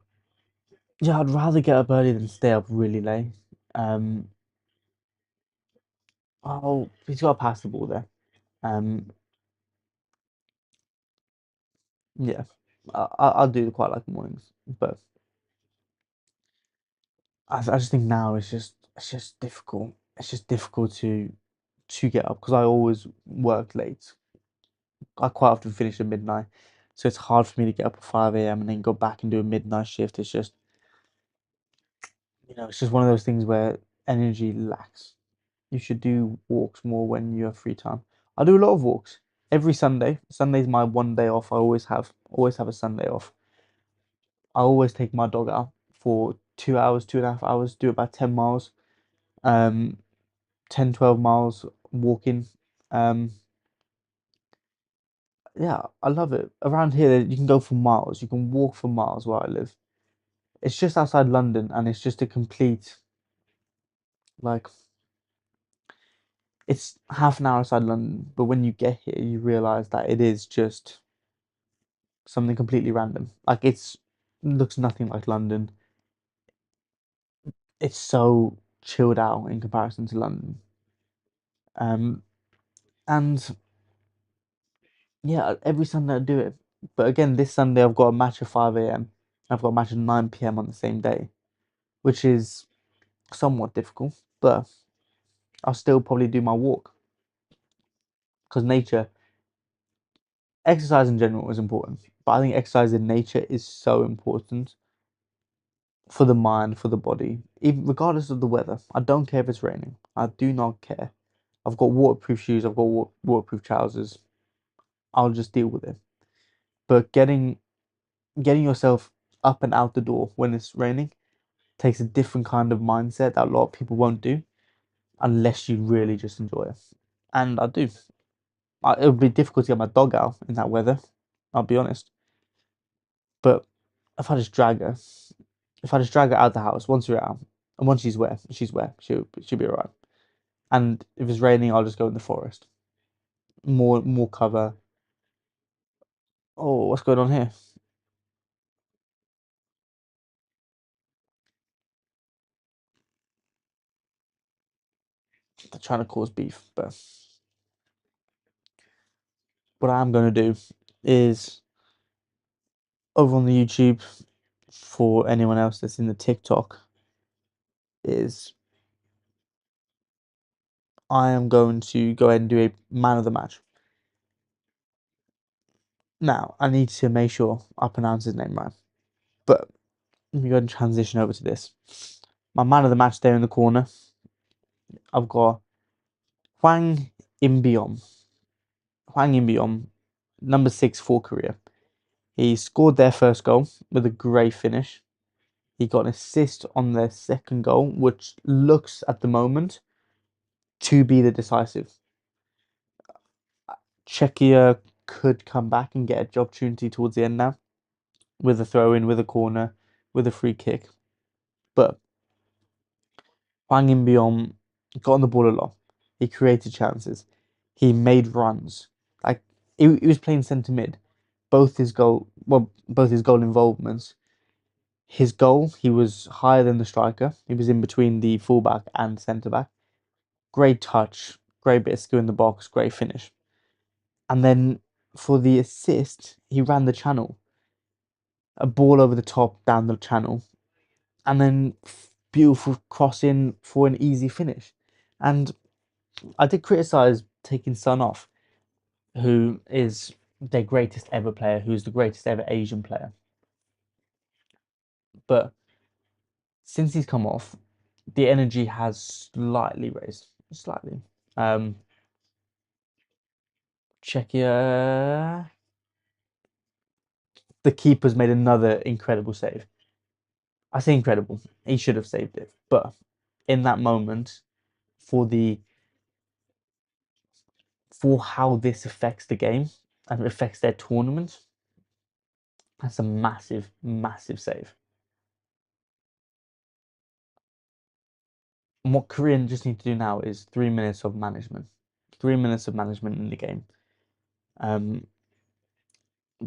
yeah, I'd rather get up early than stay up really late. Um, oh, he's got to pass the ball there. Um, yeah, I'll do quite like mornings, but I just think now it's just difficult. It's just difficult to get up because I always work late. I quite often finish at midnight, so it's hard for me to get up at 5 a.m. and then go back and do a midnight shift. It's just it's just one of those things where energy lacks. You should do walks more when you have free time. I do a lot of walks every Sunday. Sunday's my one day off. I always have a Sunday off. I always take my dog out for 2 hours, 2.5 hours, do about 10 miles, um, 10, 12 miles walking. Um, yeah, I love it. Around here, you can go for miles. You can walk for miles where I live. It's just outside London, and it's just a complete, like, it's half an hour outside London, but when you get here, you realize that it is just something completely random. Like looks nothing like London. It's so chilled out in comparison to London. Um, and yeah, every Sunday I do it. But again, this Sunday I've got a match at 5 a.m. I've got a match at 9 p.m. on the same day, which is somewhat difficult, but I'll still probably do my walk because exercise in general is important. But I think exercise in nature is so important for the mind, for the body, even regardless of the weather. I don't care if it's raining. I do not care. I've got waterproof shoes. I've got waterproof trousers. I'll just deal with it. But getting yourself up and out the door when it's raining takes a different kind of mindset that a lot of people won't do unless you really just enjoy it. And I do. It would be difficult to get my dog out in that weather. I'll be honest. But if I just drag her, if I just drag her out the house once we're out, and once she's wet, she'll be alright. And if it's raining, I'll just go in the forest. More cover. Oh, what's going on here? They're trying to cause beef, but what I'm gonna do is over on the YouTube for anyone else that's in the TikTok is I am going to go ahead and do a man of the match. Now I need to make sure I pronounce his name right, but let me go and transition over to this. My man of the match there in the corner, I've got Hwang Imbiom. Hwang Imbiom, number 6 for Korea. He scored their first goal with a great finish. He got an assist on their second goal, which looks at the moment to be the decisive. Czechia could come back and get a opportunity towards the end now with a throw in, with a corner, with a free kick. But Hwang In-beom got on the ball a lot. He created chances. He made runs. Like he was playing centre mid. Both his goal involvements. His goal, he was higher than the striker. He was in between the fullback and centre back. Great touch, great bit of skill in the box, great finish. And then for the assist, he ran the channel, a ball over the top down the channel, and then beautiful crossing for an easy finish. And I did criticise taking Son off, who is their greatest ever player, who's the greatest ever Asian player. But since he's come off, the energy has slightly raised, slightly. Um, Czechia, the keeper's made another incredible save. I say incredible. He should have saved it, but in that moment, for the for how this affects the game and affects their tournament, that's a massive, massive save. And what Korean just need to do now is 3 minutes of management, 3 minutes of management in the game.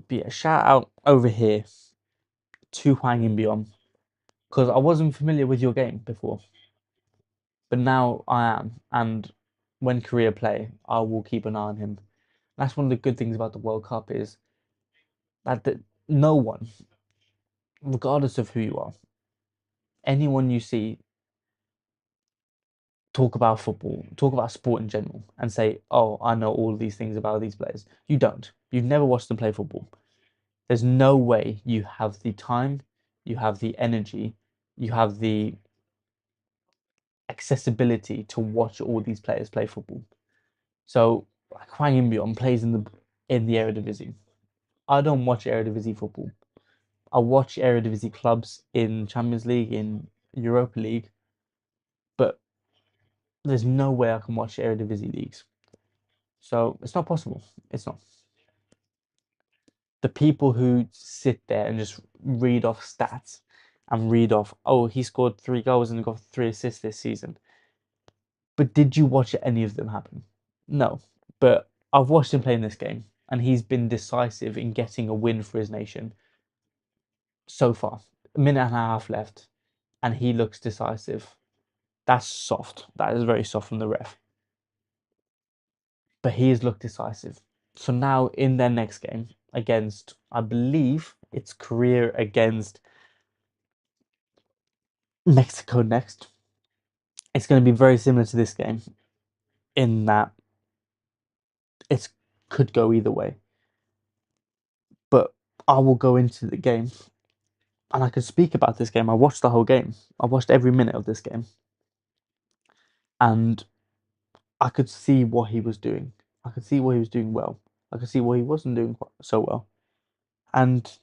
Be a shout out over here to Hwang In because I wasn't familiar with your game before, but now I am. And when Korea play, I will keep an eye on him. That's one of the good things about the World Cup is that no one, regardless of who you are, anyone you see talk about football, talk about sport in general, and say, "Oh, I know all these things about these players." You don't. You've never watched them play football. There's no way you have the time, you have the energy, you have the accessibility to watch all these players play football. So like Hwang In plays in the Eredivisie. I don't watch Eredivisie football. I watch Eredivisie clubs in Champions League, in Europa League, but there's no way I can watch Eredivisie leagues. So it's not possible. It's not. The people who sit there and just read off stats and read off, oh, he scored 3 goals and got 3 assists this season. But did you watch any of them happen? No. But I've watched him play in this game, and he's been decisive in getting a win for his nation so far. A minute and a half left, and he looks decisive. That's soft. That is very soft from the ref. But he has looked decisive. So now in their next game against, I believe it's Korea against Mexico next. It's going to be very similar to this game in that it could go either way. But I will go into the game and I could speak about this game. I watched the whole game. I watched every minute of this game. And I could see what he was doing. I could see what he was doing well. I could see what he wasn't doing so well. And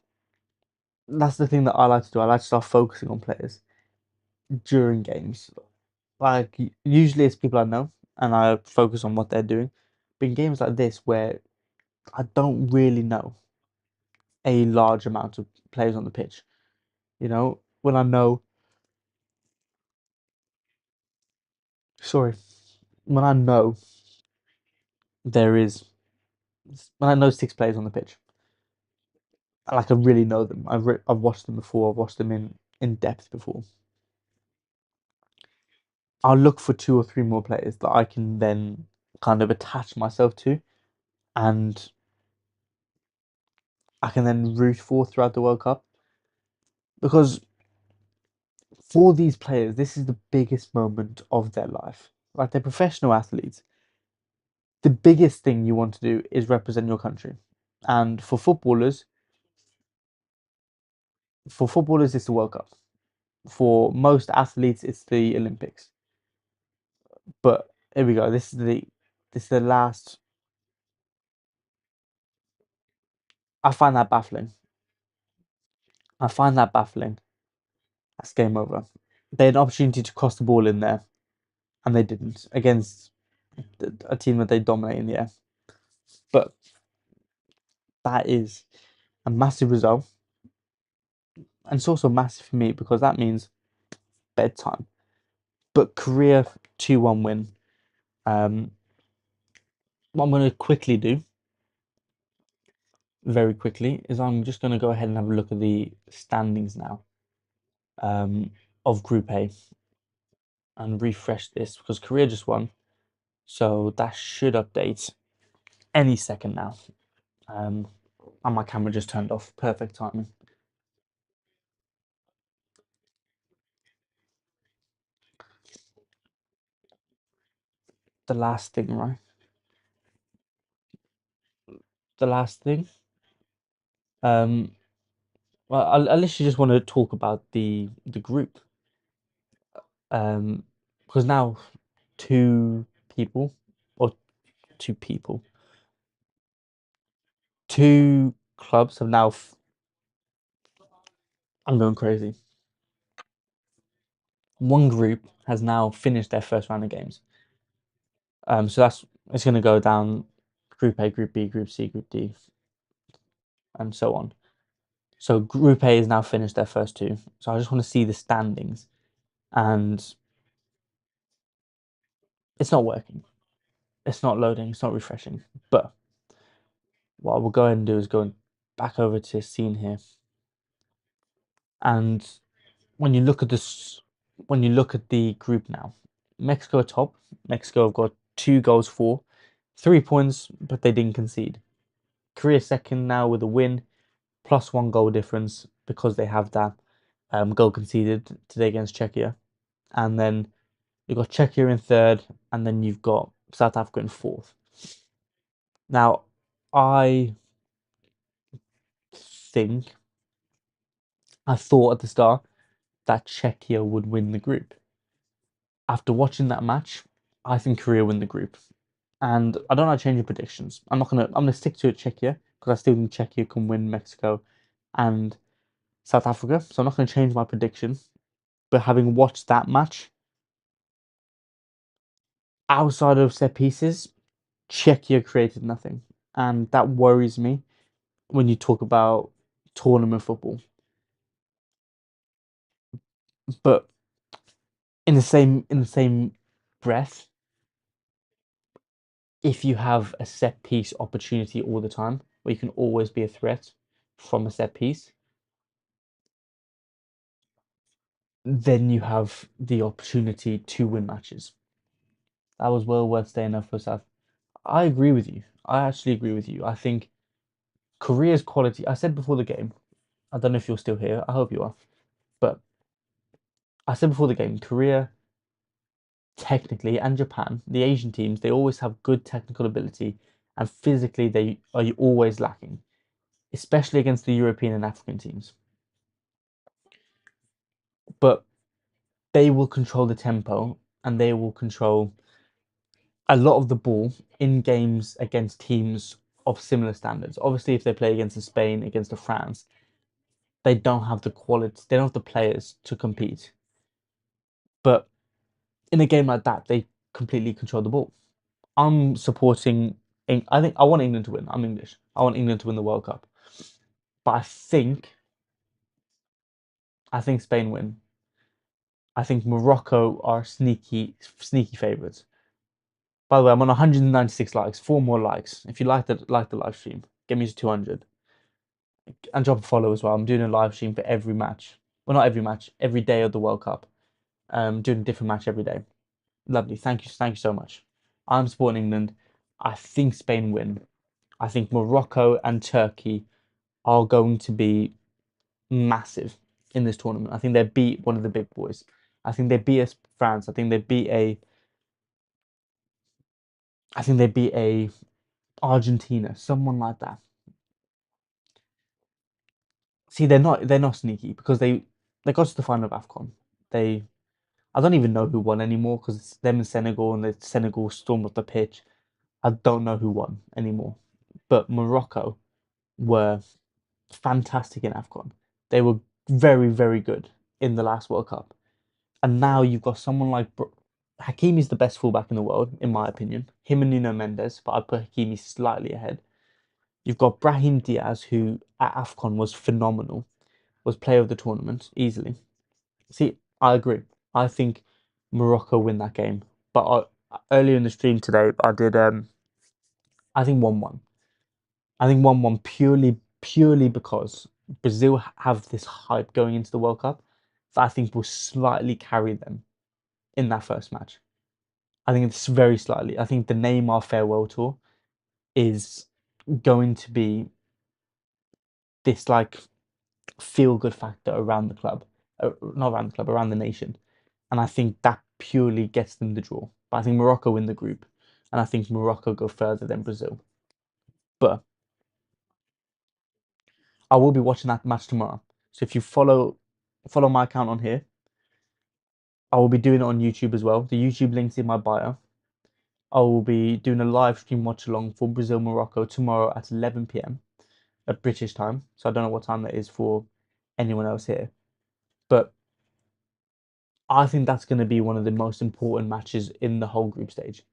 that's the thing that I like to do. I like to start focusing on players during games. Like usually it's people I know and I focus on what they're doing. But in games like this where I don't really know a large amount of players on the pitch, when I know, sorry, when I know there is, when I know 6 players on the pitch, like I really know them. I've watched them before. I've watched them in depth before. I'll look for 2 or 3 more players that I can then kind of attach myself to, and I can then root for throughout the World Cup. Because for these players, this is the biggest moment of their life. Like they're professional athletes. The biggest thing you want to do is represent your country. And for footballers, it's the World Cup. For most athletes, it's the Olympics. But here we go. This is the last. I find that baffling. I find that baffling. That's game over. They had an opportunity to cross the ball in there, and they didn't against a team that they dominate in the air. But that is a massive result, and it's also massive for me because that means bedtime. But Korea 2-1 win. Um, what I'm going to quickly do, very quickly, is I'm just going to go ahead and have a look at the standings now um, of Group A and refresh this because Korea just won. So that should update any second now. Um, and my camera just turned off. Perfect timing. The last thing, right? The last thing. Um, well, I literally just want to talk about the group. Because now two people or two people, two clubs have now. I'm going crazy. One group has now finished their first round of games. So it's going to go down Group A, Group B, Group C, Group D, and so on. So Group A has now finished their first two. So I just want to see the standings, and it's not working. It's not loading. It's not refreshing. But what I will go ahead and do is go back over to the scene here, and when you look at this, when you look at the group now, Mexico are top. Mexico have got 2 goals for, 3 points, but they didn't concede. Korea second now with a win, plus 1 goal difference because they have that goal conceded today against Czechia. And then you've got Czechia in third, and then you've got South Africa in fourth. Now, I think, I thought at the start that Czechia would win the group. After watching that match, I think Korea win the group. And I don't know change your predictions. I'm gonna stick to Czechia because I still think Czechia can win Mexico and South Africa. So I'm not gonna change my prediction. But having watched that match, outside of set pieces, Czechia created nothing. And that worries me when you talk about tournament football. But in the same breath, if you have a set piece opportunity all the time, where you can always be a threat from a set piece, then you have the opportunity to win matches. That was well worth staying up for South. I agree with you. I actually agree with you. I think Korea's quality. I said before the game. I don't know if you're still here. I hope you are. But I said before the game, Korea technically and Japan, the Asian teams, they always have good technical ability, and physically they are always lacking, especially against the European and African teams. But they will control the tempo and they will control a lot of the ball in games against teams of similar standards. Obviously, if they play against a Spain, against a France, they don't have the quality, they don't have the players to compete. But in a game like that, they completely control the ball. I'm supporting. I think I want England to win. I'm English. I want England to win the World Cup. But I think Spain win. I think Morocco are sneaky favourites. By the way, I'm on 196 likes. 4 more likes. If you like the live stream, get me to 200 and drop a follow as well. I'm doing a live stream for every match. Well, not every match. Every day of the World Cup. Doing a different match every day. Lovely. Thank you so much. I'm supporting England. I think Spain win. I think Morocco and Turkey are going to be massive in this tournament. I think they beat one of the big boys. I think they beat France. I think they beat a Argentina, someone like that. See, they're not sneaky because they got to the final of AFCON. They I don't even know who won anymore because it's them and Senegal, and the Senegal stormed off the pitch. I don't know who won anymore. But Morocco were fantastic in AFCON. They were very, very good in the last World Cup. And now you've got someone like Hakimi's the best fullback in the world, in my opinion. Him and Nuno Mendes, but I'd put Hakimi slightly ahead. You've got Brahim Diaz, who at AFCON was phenomenal, was player of the tournament easily. See, I agree. I think Morocco win that game. But earlier in the stream today, I did I think 1-1. I think 1-1 purely because Brazil have this hype going into the World Cup that I think will slightly carry them in that first match. I think it's very slightly. I think the Neymar farewell tour is going to be this like feel good factor around the club, not around the club, around the nation, and I think that purely gets them the draw. But I think Morocco win the group, and I think Morocco go further than Brazil. But I will be watching that match tomorrow. So if you follow my account on here, I will be doing it on YouTube as well. The YouTube link's in my bio. I will be doing a live stream watch along for Brazil Morocco tomorrow at 11 p.m. at British time. So I don't know what time that is for anyone else here. But I think that's going to be one of the most important matches in the whole group stage.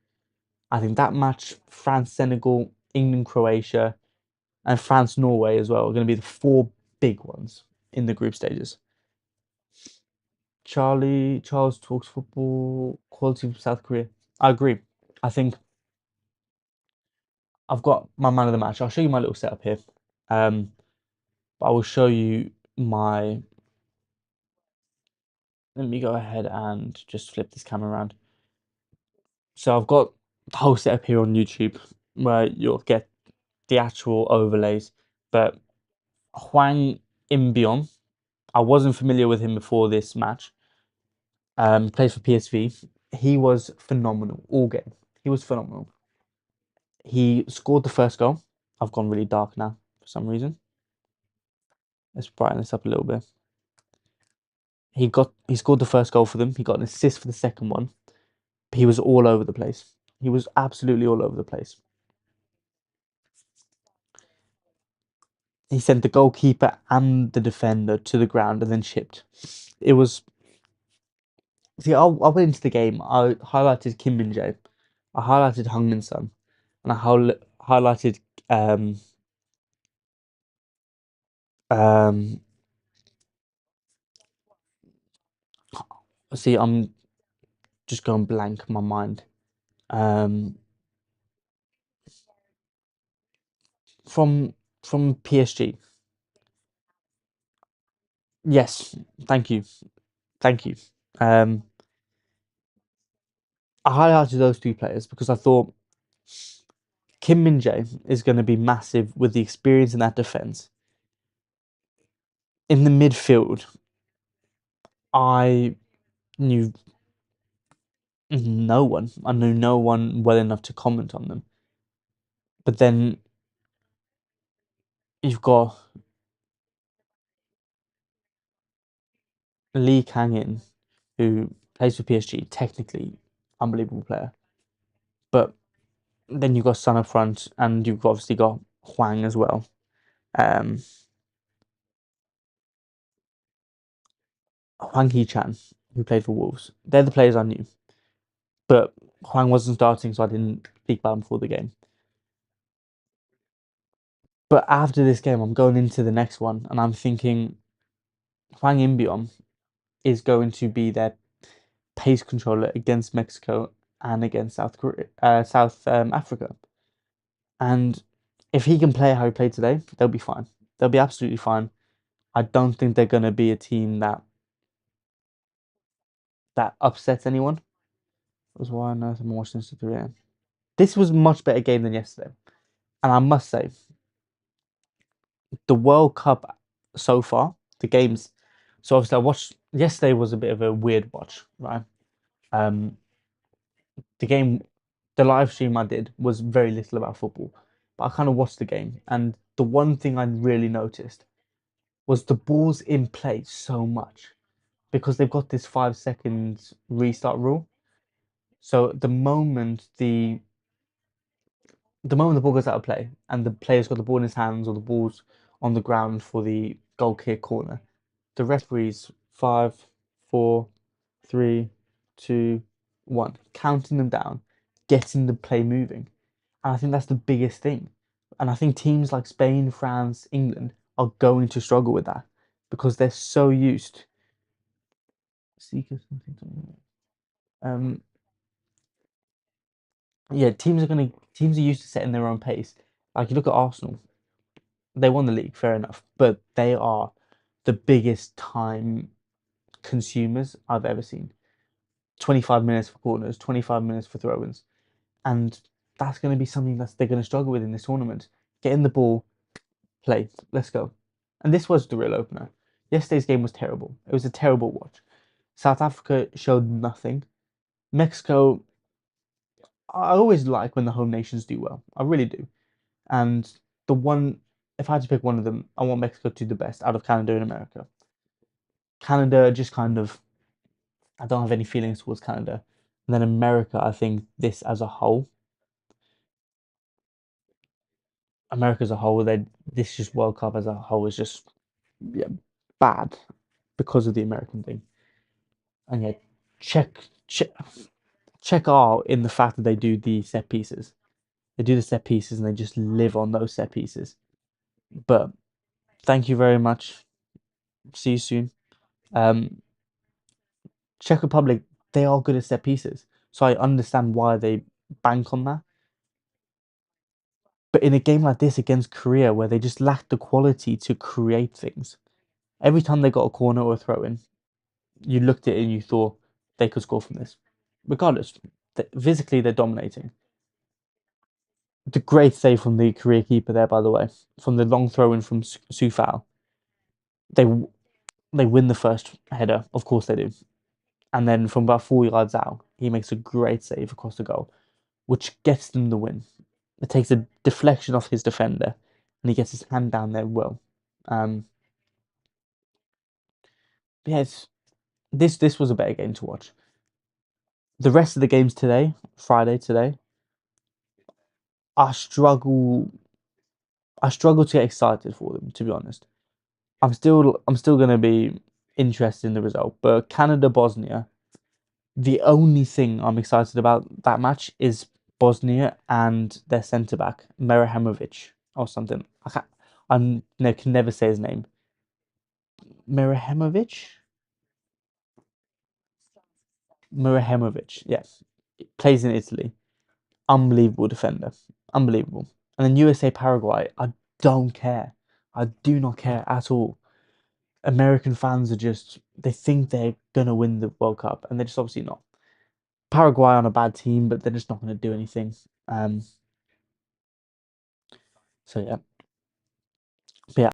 I think that match, France Senegal, England Croatia, and France Norway as well, are going to be the four big ones in the group stages. Charles talks football, quality from South Korea. I agree. I think I've got my man of the match. I'll show you my little setup here. Um, but I will show you my. Let me go ahead and just flip this camera around. So I've got the whole setup here on YouTube where you'll get the actual overlays. But Hwang Imbion, I wasn't familiar with him before this match. Plays for PSV. He was phenomenal all game. He was phenomenal. He scored the first goal. I've gone really dark now for some reason. Let's brighten this up a little bit. He scored the first goal for them. He got an assist for the second one. He was all over the place. He was absolutely all over the place. He sent the goalkeeper and the defender to the ground and then chipped. It was. See, I went into the game. I highlighted Kim Min Jae. I highlighted Hung Min Sun, and I highlighted um. See, I'm just going blank in my mind. Um, from PSG. Yes, thank you, thank you. Um, I highlighted those two players because I thought Kim Min Jae is going to be massive with the experience in that defense. In the midfield, I knew no one. I knew no one well enough to comment on them. But then you've got Lee Kang-in, who plays for PSG, technically unbelievable player. But then you've got Sun up front, and you've obviously got Huang as well. Um, Huang Hee-chan, who played for Wolves. They're the players I knew. But Huang wasn't starting, so I didn't speak about him before the game. But after this game, I'm going into the next one, and I'm thinking Hwang Imbion is going to be their pace controller against Mexico and against South Africa. And if he can play how he played today, they'll be fine. They'll be absolutely fine. I don't think they're going to be a team that upsets anyone. That was why on earth I'm watching this at 3 a.m. This was a much better game than yesterday. And I must say, the World Cup so far, the games. So obviously, I watched yesterday was a bit of a weird watch, right? Um, the game, the live stream I did was very little about football, but I kind of watched the game, and the one thing I really noticed was the ball's in play so much because they've got this 5 seconds restart rule. So the moment the ball goes out of play and the player's got the ball in his hands or the ball's on the ground for the goal kick corner, the referees 5, 4, 3, 2, 1, counting them down, getting the play moving. And I think that's the biggest thing. And I think teams like Spain, France, England are going to struggle with that because they're so used. Um, Yeah, teams are used to setting their own pace. Like you look at Arsenal, they won the league, fair enough, but they are the biggest time consumers I've ever seen. 25 minutes for corners, 25 minutes for throw-ins, and that's going to be something that they're going to struggle with in this tournament. Getting the ball, play, let's go. And this was the real opener. Yesterday's game was terrible. It was a terrible watch. South Africa showed nothing. Mexico, I always like when the home nations do well. I really do. And the one, if I had to pick one of them, I want Mexico to do the best out of Canada and America. Canada just kind of, I don't have any feelings towards Canada. And then America, I think this as a whole, America as a whole, this just World Cup as a whole is just, yeah, bad because of the American thing. And yeah, check check check are in the fact that they do the set pieces. They do the set pieces and they just live on those set pieces. But thank you very much. See you soon. Um, Czech Republic, they are good at set pieces, so I understand why they bank on that. But in a game like this against Korea, where they just lack the quality to create things, every time they got a corner or a throw in, you looked at it and you thought they could score from this. Regardless, physically they're dominating. The great save from the Korea keeper there, by the way, from the long throw in from Sufal. They they win the first header, of course they do, and then from about 4 yards out, he makes a great save across the goal, which gets them the win. It takes a deflection off his defender, and he gets his hand down there well. Um, yes, this was a better game to watch. The rest of the games today, Friday today, I struggle. I struggle to get excited for them, to be honest. I'm still gonna be interested in the result, but Canada Bosnia. The only thing I'm excited about that match is Bosnia and their centre back Merahamovic or something. I can never say his name. Merahamovic, Merahamovic. Yes, plays in Italy. Unbelievable defender. Unbelievable. And then USA Paraguay. I don't care. I do not care at all. American fans are just they think they're gonna win the World Cup, and they're just obviously not. Paraguay on a bad team, but they're just not going to do anything. Um, so yeah, but yeah,